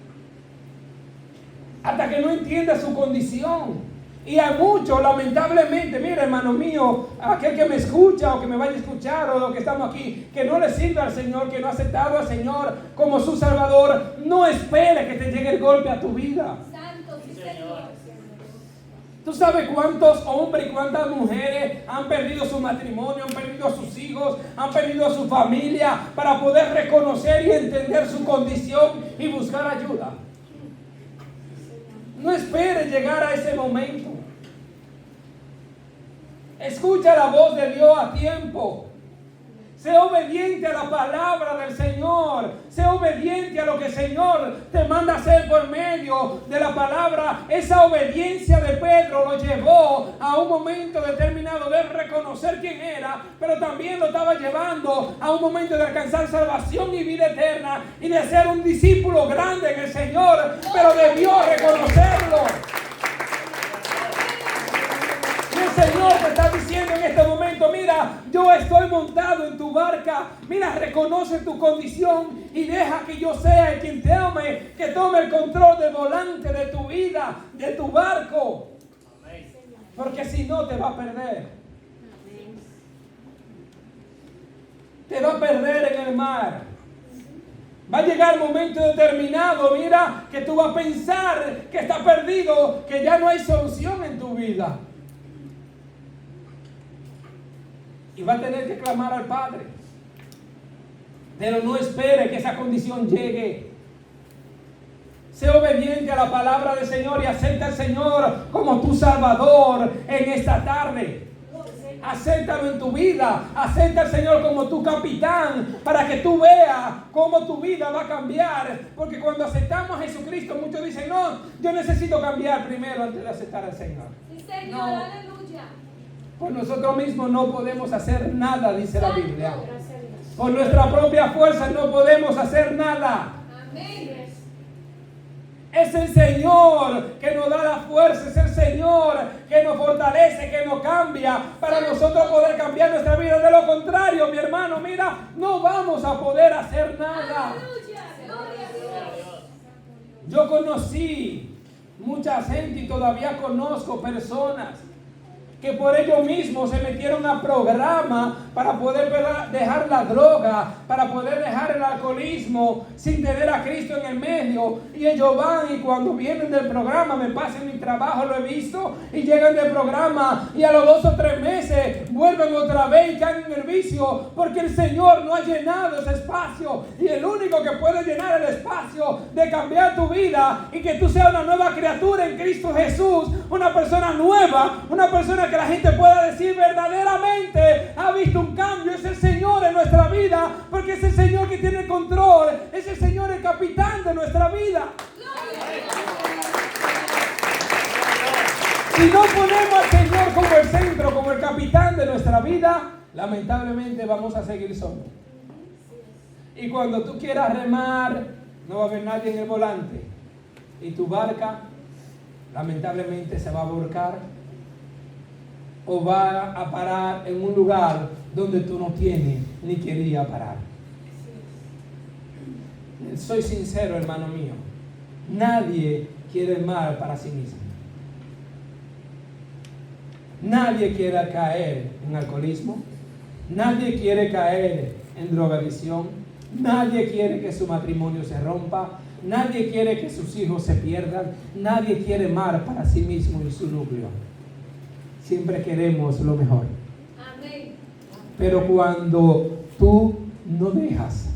Hasta que no entienda su condición. Y a muchos, lamentablemente, mira, hermano mío, aquel que me escucha o que me vaya a escuchar o lo que estamos aquí, que no le sirve al Señor, que no ha aceptado al Señor como su Salvador, no espere que te llegue el golpe a tu vida. Santo, sí, Señor. ¿Tú sabes cuántos hombres y cuántas mujeres han perdido su matrimonio, han perdido a sus hijos, han perdido a su familia para poder reconocer y entender su condición y buscar ayuda? No espere llegar a ese momento. Escucha la voz de Dios a tiempo. Sé obediente a la palabra del Señor. Sé obediente a lo que el Señor te manda hacer por medio de la palabra. Esa obediencia de Pedro lo llevó a un momento determinado de reconocer quién era, pero también lo estaba llevando a un momento de alcanzar salvación y vida eterna y de ser un discípulo grande en el Señor, pero debió reconocerlo. El Señor te está diciendo en este momento, mira, yo estoy montado en tu barca, mira, reconoce tu condición y deja que yo sea el quien te ame, que tome el control del volante de tu vida, de tu barco, porque si no te va a perder. Te va a perder en el mar. Va a llegar un momento determinado, mira, que tú vas a pensar que estás perdido, que ya no hay solución en tu vida. Y va a tener que clamar al Padre. Pero no espere que esa condición llegue. Sé obediente a la palabra del Señor y acepta al Señor como tu Salvador en esta tarde. Acéptalo en tu vida. Acepta al Señor como tu capitán para que tú veas cómo tu vida va a cambiar. Porque cuando aceptamos a Jesucristo, muchos dicen, no, yo necesito cambiar primero antes de aceptar al Señor. Sí, Señor, No. aleluya. Por nosotros mismos no podemos hacer nada, dice la Biblia. Por nuestra propia fuerza no podemos hacer nada. Amén. Es el Señor que nos da la fuerza, es el Señor que nos fortalece, que nos cambia para nosotros poder cambiar nuestra vida. De lo contrario, mi hermano, mira, no vamos a poder hacer nada. Aleluya. Gloria a Dios. Yo conocí mucha gente y todavía conozco personas que por ellos mismos se metieron a programa para poder dejar la droga, para poder dejar el alcoholismo sin tener a Cristo en el medio. Y ellos van y cuando vienen del programa, me pasa en mi trabajo, lo he visto, y llegan del programa y a los 2 o 3 meses vuelven otra vez y caen en el vicio porque el Señor no ha llenado ese espacio. Y el único que puede llenar el espacio de cambiar tu vida y que tú seas una nueva criatura en Cristo Jesús, una persona nueva, una persona que la gente pueda decir verdaderamente ha visto un cambio, es el Señor en nuestra vida, porque es el Señor que tiene el control, es el Señor el capitán de nuestra vida. Si no ponemos al Señor como el centro, como el capitán de nuestra vida, lamentablemente vamos a seguir solos. Y cuando tú quieras remar, no va a haber nadie en el volante, y tu barca lamentablemente se va a volcar o va a parar en un lugar donde tú no tienes ni querías parar. Soy sincero, hermano mío, nadie quiere el mal para sí mismo. Nadie quiere caer en alcoholismo, nadie quiere caer en drogadicción, nadie quiere que su matrimonio se rompa, nadie quiere que sus hijos se pierdan, nadie quiere mal para sí mismo y su núcleo. Siempre queremos lo mejor. Amén. Pero cuando tú no dejas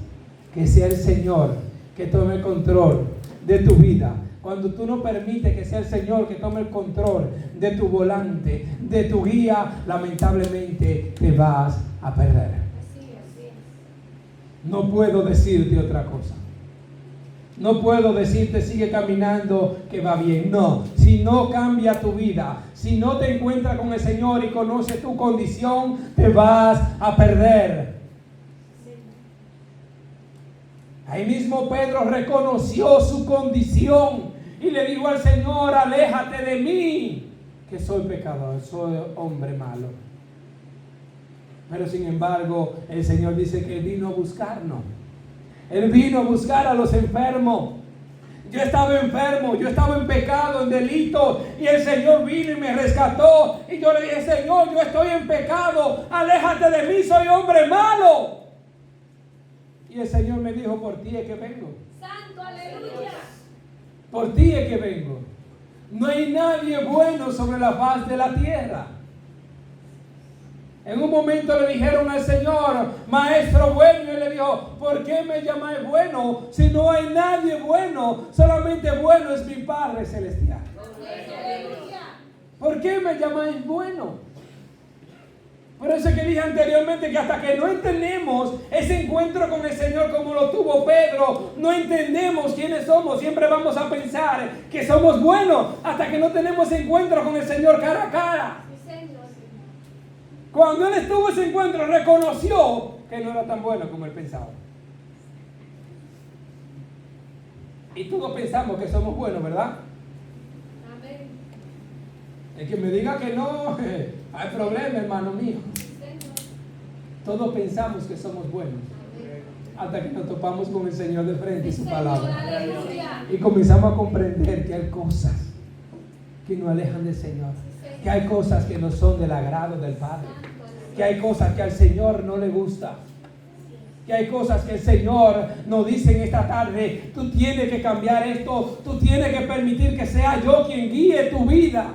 que sea el Señor que tome el control de tu vida, cuando tú no permites que sea el Señor que tome el control de tu volante, de tu guía, lamentablemente te vas a perder. Así es. No puedo decirte otra cosa. No puedo decirte sigue caminando que va bien. No, si no cambia tu vida, si no te encuentras con el Señor y conoces tu condición, te vas a perder. Ahí mismo Pedro reconoció su condición y le dijo al Señor, aléjate de mí, que soy pecador, soy hombre malo. Pero sin embargo, el Señor dice que Él vino a buscarnos. Él vino a buscar a los enfermos. Yo estaba enfermo, yo estaba en pecado, en delito, y el Señor vino y me rescató. Y yo le dije, Señor, yo estoy en pecado, aléjate de mí, soy hombre malo. Y el Señor me dijo, por ti es que vengo. Santo, aleluya. Por ti es que vengo. No hay nadie bueno sobre la faz de la tierra. En un momento le dijeron al Señor, maestro bueno, y él le dijo, ¿por qué me llamáis bueno si no hay nadie bueno? Solamente bueno es mi Padre Celestial. Aleluya. ¿Por qué me llamáis bueno? Por eso es que dije anteriormente que hasta que no entendemos ese encuentro con el Señor como lo tuvo Pedro, no entendemos quiénes somos. Siempre vamos a pensar que somos buenos hasta que no tenemos encuentro con el Señor cara a cara. Sí, Señor. Cuando él estuvo ese encuentro, reconoció que no era tan bueno como él pensaba. Y todos pensamos que somos buenos, ¿verdad? Amén. El que me diga que no, hay problema, hermano mío. Señor. Todos pensamos que somos buenos hasta que nos topamos con el Señor de frente y su Señor, palabra. aleluya. Y comenzamos a comprender que hay cosas que nos alejan del Señor. Que hay cosas que no son del agrado del Padre. Que hay cosas que al Señor no le gusta. Que hay cosas que el Señor nos dice en esta tarde. Tú tienes que cambiar esto. Tú tienes que permitir que sea yo quien guíe tu vida.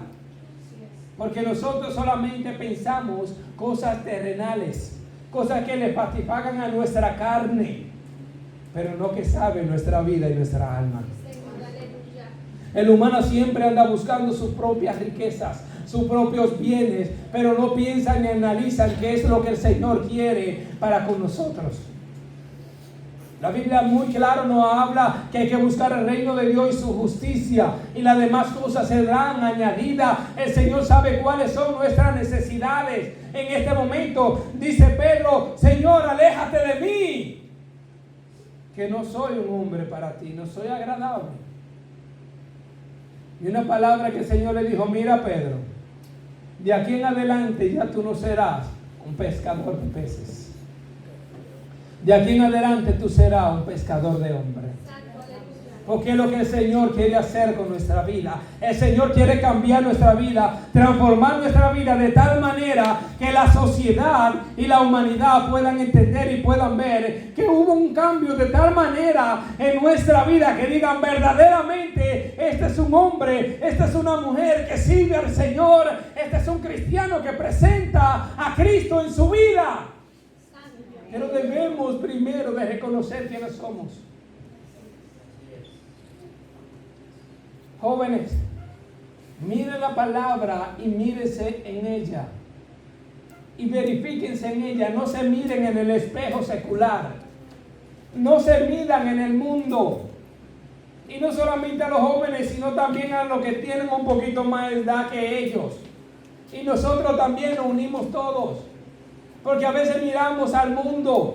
Porque nosotros solamente pensamos cosas terrenales. Cosas que le satisfagan a nuestra carne. Pero no que saben nuestra vida y nuestra alma. Señor, aleluya. El humano siempre anda buscando sus propias riquezas, sus propios bienes, pero no piensan ni analizan qué es lo que el Señor quiere para con nosotros. La Biblia muy claro nos habla que hay que buscar el reino de Dios y su justicia, y las demás cosas serán añadidas. El Señor sabe cuáles son nuestras necesidades. En este momento dice Pedro, Señor, aléjate de mí, que no soy un hombre para ti, no soy agradable. Y una palabra que el Señor le dijo, mira Pedro, de aquí en adelante ya tú no serás un pescador de peces. De aquí en adelante tú serás un pescador de hombres. Santo, aleluya. Porque es lo que el Señor quiere hacer con nuestra vida. El Señor quiere cambiar nuestra vida, transformar nuestra vida de tal manera que la sociedad y la humanidad puedan entender y puedan ver que hubo un cambio de tal manera en nuestra vida que digan verdaderamente, este es un hombre, esta es una mujer que sirve al Señor, este es un cristiano que presenta a Cristo en su vida. Pero debemos primero de reconocer quiénes somos. Jóvenes, miren la palabra y mírense en ella. Y verifíquense en ella. No se miren en el espejo secular. No se midan en el mundo. Y no solamente a los jóvenes, sino también a los que tienen un poquito más de edad que ellos. Y nosotros también nos unimos todos. Porque a veces miramos al mundo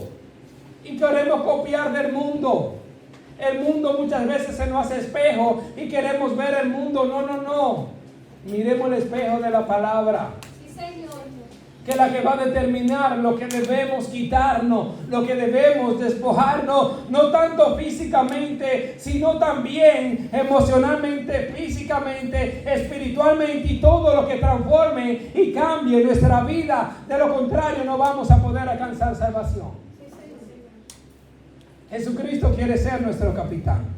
y queremos copiar del mundo. El mundo muchas veces se nos hace espejo y queremos ver el mundo. No. Miremos el espejo de la palabra. Sí, Señor. Que es la que va a determinar lo que debemos quitarnos, lo que debemos despojarnos, no tanto físicamente, sino también emocionalmente, físicamente, espiritualmente y todo lo que transforme y cambie nuestra vida. De lo contrario, no vamos a poder alcanzar salvación. Jesucristo quiere ser nuestro capitán.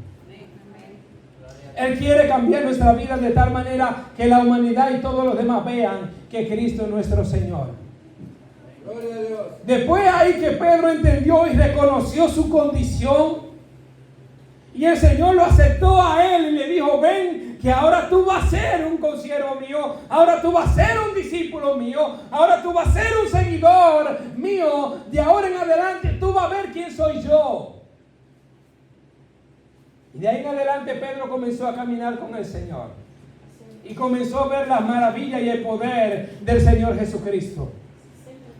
Él quiere cambiar nuestra vida de tal manera que la humanidad y todos los demás vean que Cristo es nuestro Señor. Gloria a Dios. Después ahí que Pedro entendió y reconoció su condición, y el Señor lo aceptó a él y le dijo, ven, que ahora tú vas a ser un consiervo mío, ahora tú vas a ser un discípulo mío, ahora tú vas a ser un seguidor mío, de ahora en adelante tú vas a ver quién soy yo. Y de ahí en adelante Pedro comenzó a caminar con el Señor. Y comenzó a ver las maravillas y el poder del Señor Jesucristo.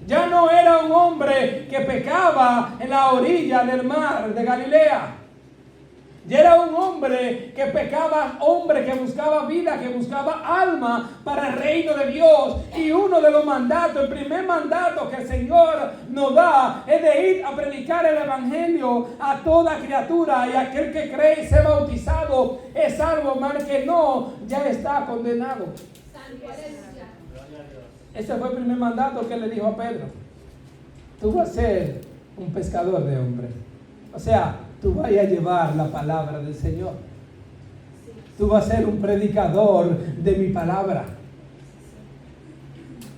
Ya no era un hombre que pecaba en la orilla del mar de Galilea. Ya era un hombre que pecaba, hombre que buscaba vida, que buscaba alma para el reino de Dios. Y uno de los mandatos, el primer mandato que el Señor nos da es de ir a predicar el evangelio a toda criatura. Y aquel que cree y sea bautizado es salvo, mas que no, ya está condenado. Ese fue el primer mandato que le dijo a Pedro. Tú vas a ser un pescador de hombres. O sea, tú vas a llevar la palabra del Señor. Tú vas a ser un predicador de mi palabra.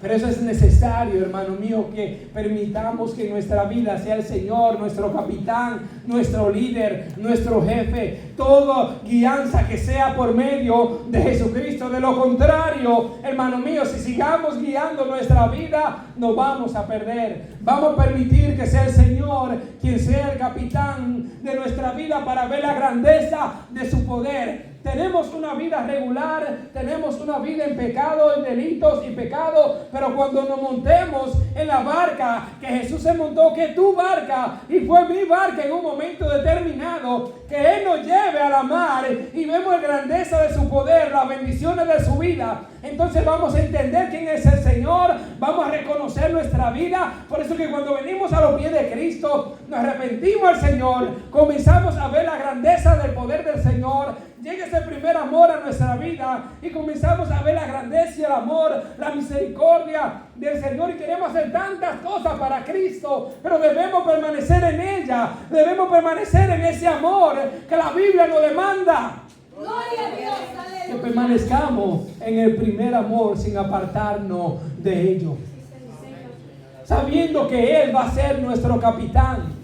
Pero eso es necesario, hermano mío, que permitamos que nuestra vida sea el Señor, nuestro capitán, nuestro líder, nuestro jefe. Toda guianza que sea por medio de Jesucristo. De lo contrario, hermano mío, si sigamos guiando nuestra vida, nos vamos a perder. Vamos a permitir que sea el Señor quien sea el capitán de nuestra vida para ver la grandeza de su poder. Tenemos una vida regular, tenemos una vida en pecado, en delitos y pecado, pero cuando nos montemos en la barca que Jesús se montó, que es tu barca y fue mi barca en un momento determinado, que Él nos lleve a la mar y vemos la grandeza de su poder, las bendiciones de su vida, entonces vamos a entender quién es el Señor, vamos a reconocer nuestra vida. Por eso que cuando venimos a los pies de Cristo, nos arrepentimos al Señor, comenzamos a ver la grandeza del poder del Señor. Llega ese primer amor a nuestra vida y comenzamos a ver la grandeza y el amor, la misericordia del Señor, y queremos hacer tantas cosas para Cristo, pero debemos permanecer en ella, debemos permanecer en ese amor que la Biblia nos demanda. Gloria a Dios, Que aleluya. permanezcamos en el primer amor sin apartarnos de ello, sabiendo que Él va a ser nuestro capitán.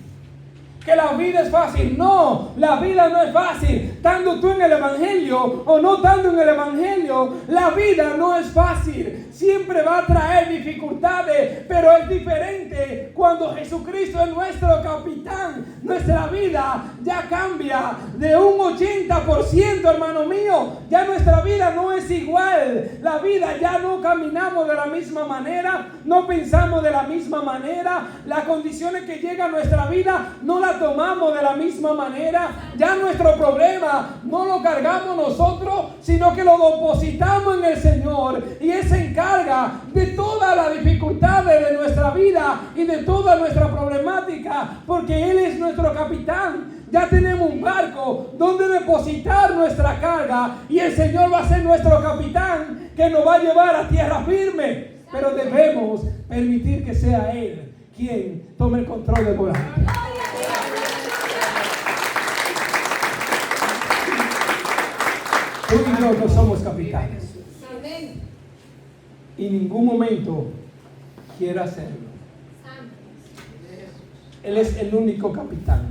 Que la vida es fácil. No, la vida no es fácil. Estando tú en el evangelio o no estando en el evangelio, la vida no es fácil. Siempre va a traer dificultades, pero es diferente cuando Jesucristo es nuestro capitán. Nuestra vida ya cambia de un 80%, hermano mío. Ya nuestra vida no es igual. La vida ya no caminamos de la misma manera, no pensamos de la misma manera. Las condiciones que llegan a nuestra vida no las tomamos de la misma manera. Ya nuestro problema no lo cargamos nosotros, sino que lo depositamos en el Señor, y Él se encarga carga de todas las dificultades de nuestra vida y de toda nuestra problemática, porque Él es nuestro capitán. Ya tenemos un barco donde depositar nuestra carga y el Señor va a ser nuestro capitán que nos va a llevar a tierra firme. Pero debemos permitir que sea Él quien tome el control del volante. Tú y yo no somos capitanes. Y en ningún momento quiere hacerlo. Él es el único capitán.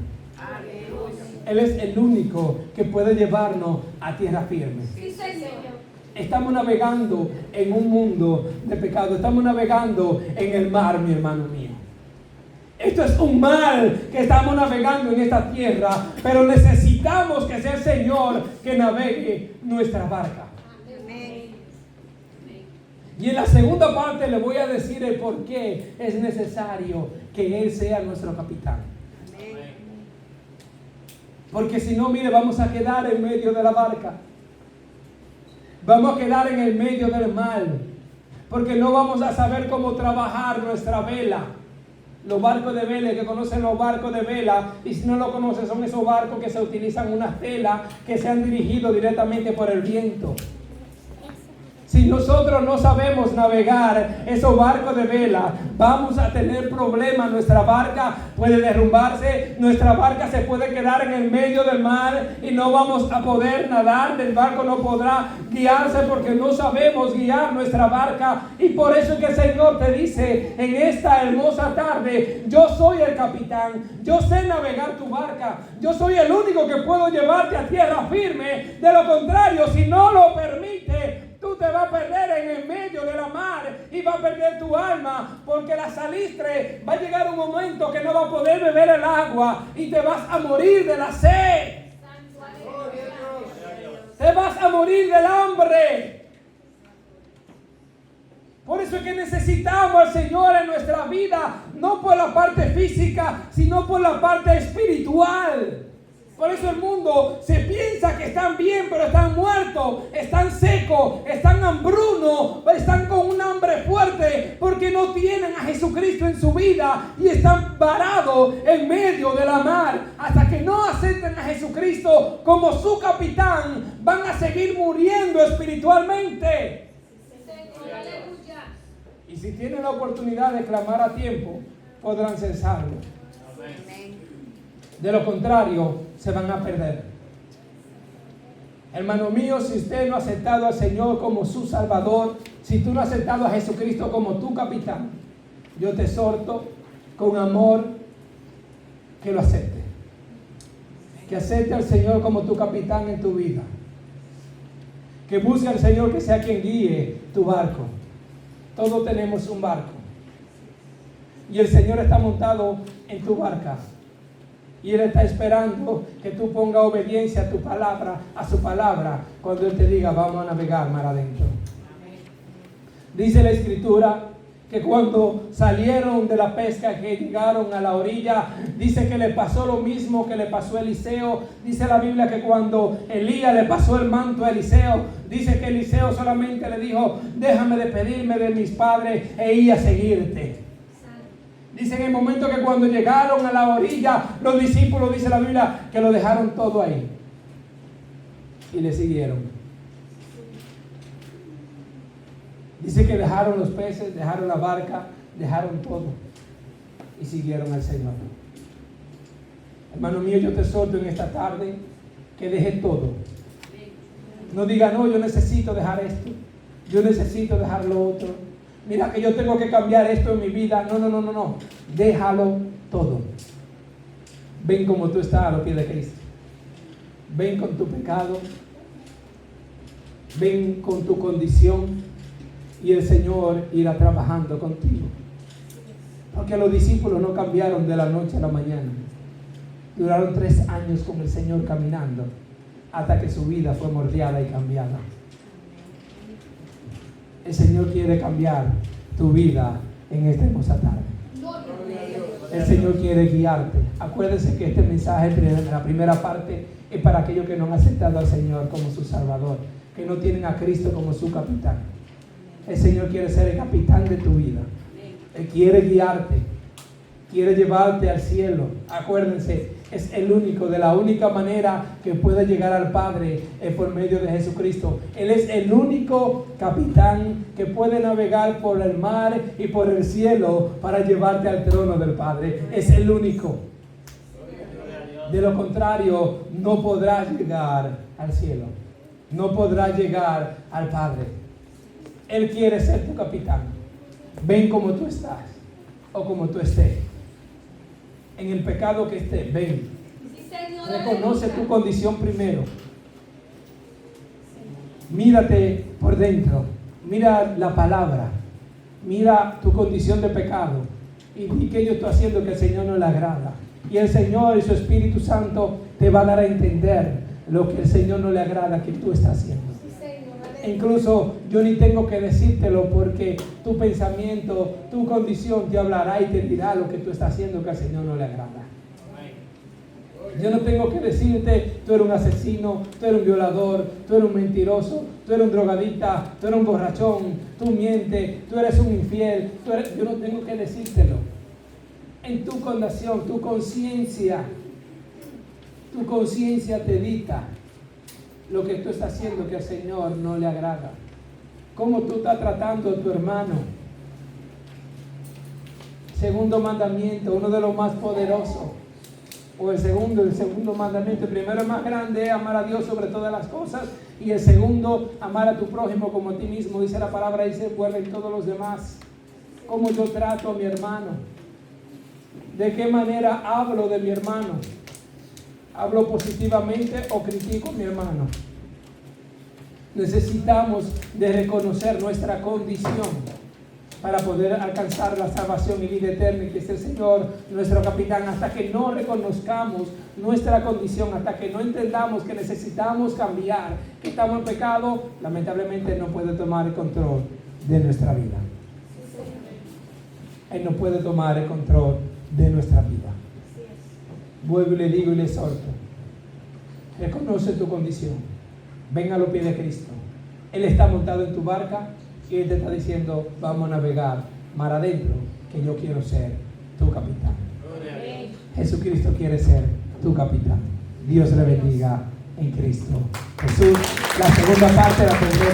Él es el único que puede llevarnos a tierra firme. Estamos navegando en un mundo de pecado. Estamos navegando en el mar, mi hermano mío. Esto es un mar que estamos navegando en esta tierra, pero necesitamos que sea el Señor que navegue nuestra barca. Y en la segunda parte le voy a decir el por qué es necesario que Él sea nuestro capitán. Porque si no, mire, vamos a quedar en medio de la barca. Vamos a quedar en el medio del mar. Porque no vamos a saber cómo trabajar nuestra vela. Los barcos de vela, que conocen los barcos de vela, y si no lo conocen, son esos barcos que se utilizan unas telas que se han dirigido directamente por el viento. Si nosotros no sabemos navegar esos barcos de vela, vamos a tener problemas. Nuestra barca puede derrumbarse, nuestra barca se puede quedar en el medio del mar y no vamos a poder nadar. El barco no podrá guiarse porque no sabemos guiar nuestra barca. Y por eso es que el Señor te dice en esta hermosa tarde: yo soy el capitán, yo sé navegar tu barca, yo soy el único que puedo llevarte a tierra firme. De lo contrario, si no lo permite, tú te vas a perder en el medio de la mar y vas a perder tu alma, porque la salistre va a llegar un momento que no va a poder beber el agua y te vas a morir de la sed. Te vas a morir del hambre. Por eso es que necesitamos al Señor en nuestra vida, no por la parte física, sino por la parte espiritual. Por eso el mundo se piensa que están bien, pero están muertos, están secos, están hambrunos, están con un hambre fuerte, porque no tienen a Jesucristo en su vida y están varados en medio de la mar. Hasta que no acepten a Jesucristo como su capitán, van a seguir muriendo espiritualmente. Y si tienen la oportunidad de clamar a tiempo, podrán cesarlo. De lo contrario, se van a perder. Hermano mío, si usted no ha aceptado al Señor como su Salvador, si tú no has aceptado a Jesucristo como tu capitán, yo te exhorto con amor que lo acepte. Que acepte al Señor como tu capitán en tu vida. Que busque al Señor que sea quien guíe tu barco. Todos tenemos un barco. Y el Señor está montado en tu barca. Y Él está esperando que tú pongas obediencia a tu palabra, a su palabra, cuando Él te diga: vamos a navegar mar adentro. Dice la Escritura que cuando salieron de la pesca, que llegaron a la orilla, dice que le pasó lo mismo que le pasó a Eliseo. Dice la Biblia que cuando Elías le pasó el manto a Eliseo, dice que Eliseo solamente le dijo: déjame despedirme de mis padres e ir a seguirte. Dice en el momento que cuando llegaron a la orilla, los discípulos, dice la Biblia, que lo dejaron todo ahí y le siguieron. Dice que dejaron los peces, dejaron la barca, dejaron todo y siguieron al Señor. Hermano mío, yo te exhorto en esta tarde que deje todo. No diga: no, yo necesito dejar esto, yo necesito dejar lo otro. Mira que yo tengo que cambiar esto en mi vida. No. Déjalo todo. Ven como tú estás a los pies de Cristo. Ven con tu pecado. Ven con tu condición. Y el Señor irá trabajando contigo. Porque los discípulos no cambiaron de la noche a la mañana. Duraron 3 años con el Señor caminando, hasta que su vida fue moldeada y cambiada. El Señor quiere cambiar tu vida en esta hermosa tarde. El Señor quiere guiarte. Acuérdense que este mensaje, la primera parte, es para aquellos que no han aceptado al Señor como su Salvador, que no tienen a Cristo como su capitán. El Señor quiere ser el capitán de tu vida. Él quiere guiarte, quiere llevarte al cielo. Acuérdense, es el único, de la única manera que puede llegar al Padre es por medio de Jesucristo. Él es el único capitán que puede navegar por el mar y por el cielo para llevarte al trono del Padre. Es el único. De lo contrario, no podrás llegar al cielo. No podrás llegar al Padre. Él quiere ser tu capitán. Ven como tú estás o como tú estés. En el pecado que estés, ven. Sí, Señor. Reconoce tu condición primero. Mírate por dentro. Mira la palabra. Mira tu condición de pecado. Y di que yo estoy haciendo que el Señor no le agrada. Y el Señor y su Espíritu Santo te va a dar a entender lo que el Señor no le agrada que tú estás haciendo. Sí, Señor. Incluso yo ni tengo que decírtelo porque tu pensamiento, tu condición te hablará y te dirá lo que tú estás haciendo que al Señor no le agrada. Yo no tengo que decirte, tú eres un asesino, tú eres un violador, tú eres un mentiroso, tú eres un drogadicta, tú eres un borrachón, tú mientes, tú eres un infiel. Yo no tengo que decírtelo. En tu condición, tu conciencia te dicta lo que tú estás haciendo que al Señor no le agrada. Cómo tú estás tratando a tu hermano. Segundo mandamiento, uno de los más poderosos. O el segundo mandamiento. El primero es más grande, es amar a Dios sobre todas las cosas. Y el segundo, amar a tu prójimo como a ti mismo. Dice la palabra, dice, vuelven todos los demás. Cómo yo trato a mi hermano. De qué manera hablo de mi hermano. ¿Hablo positivamente o critico a mi hermano? Necesitamos de reconocer nuestra condición para poder alcanzar la salvación y vida eterna, y que es el Señor, nuestro capitán. Hasta que no reconozcamos nuestra condición, hasta que no entendamos que necesitamos cambiar, que estamos en pecado, lamentablemente no puede tomar el control de nuestra vida. Él no puede tomar el control de nuestra vida. Vuelvo y le digo y le exhorto. Reconoce tu condición. Ven a los pies de Cristo. Él está montado en tu barca y Él te está diciendo, vamos a navegar mar adentro, que yo quiero ser tu capitán. Jesucristo quiere ser tu capitán. Dios le bendiga en Cristo Jesús. La segunda parte la tendremos.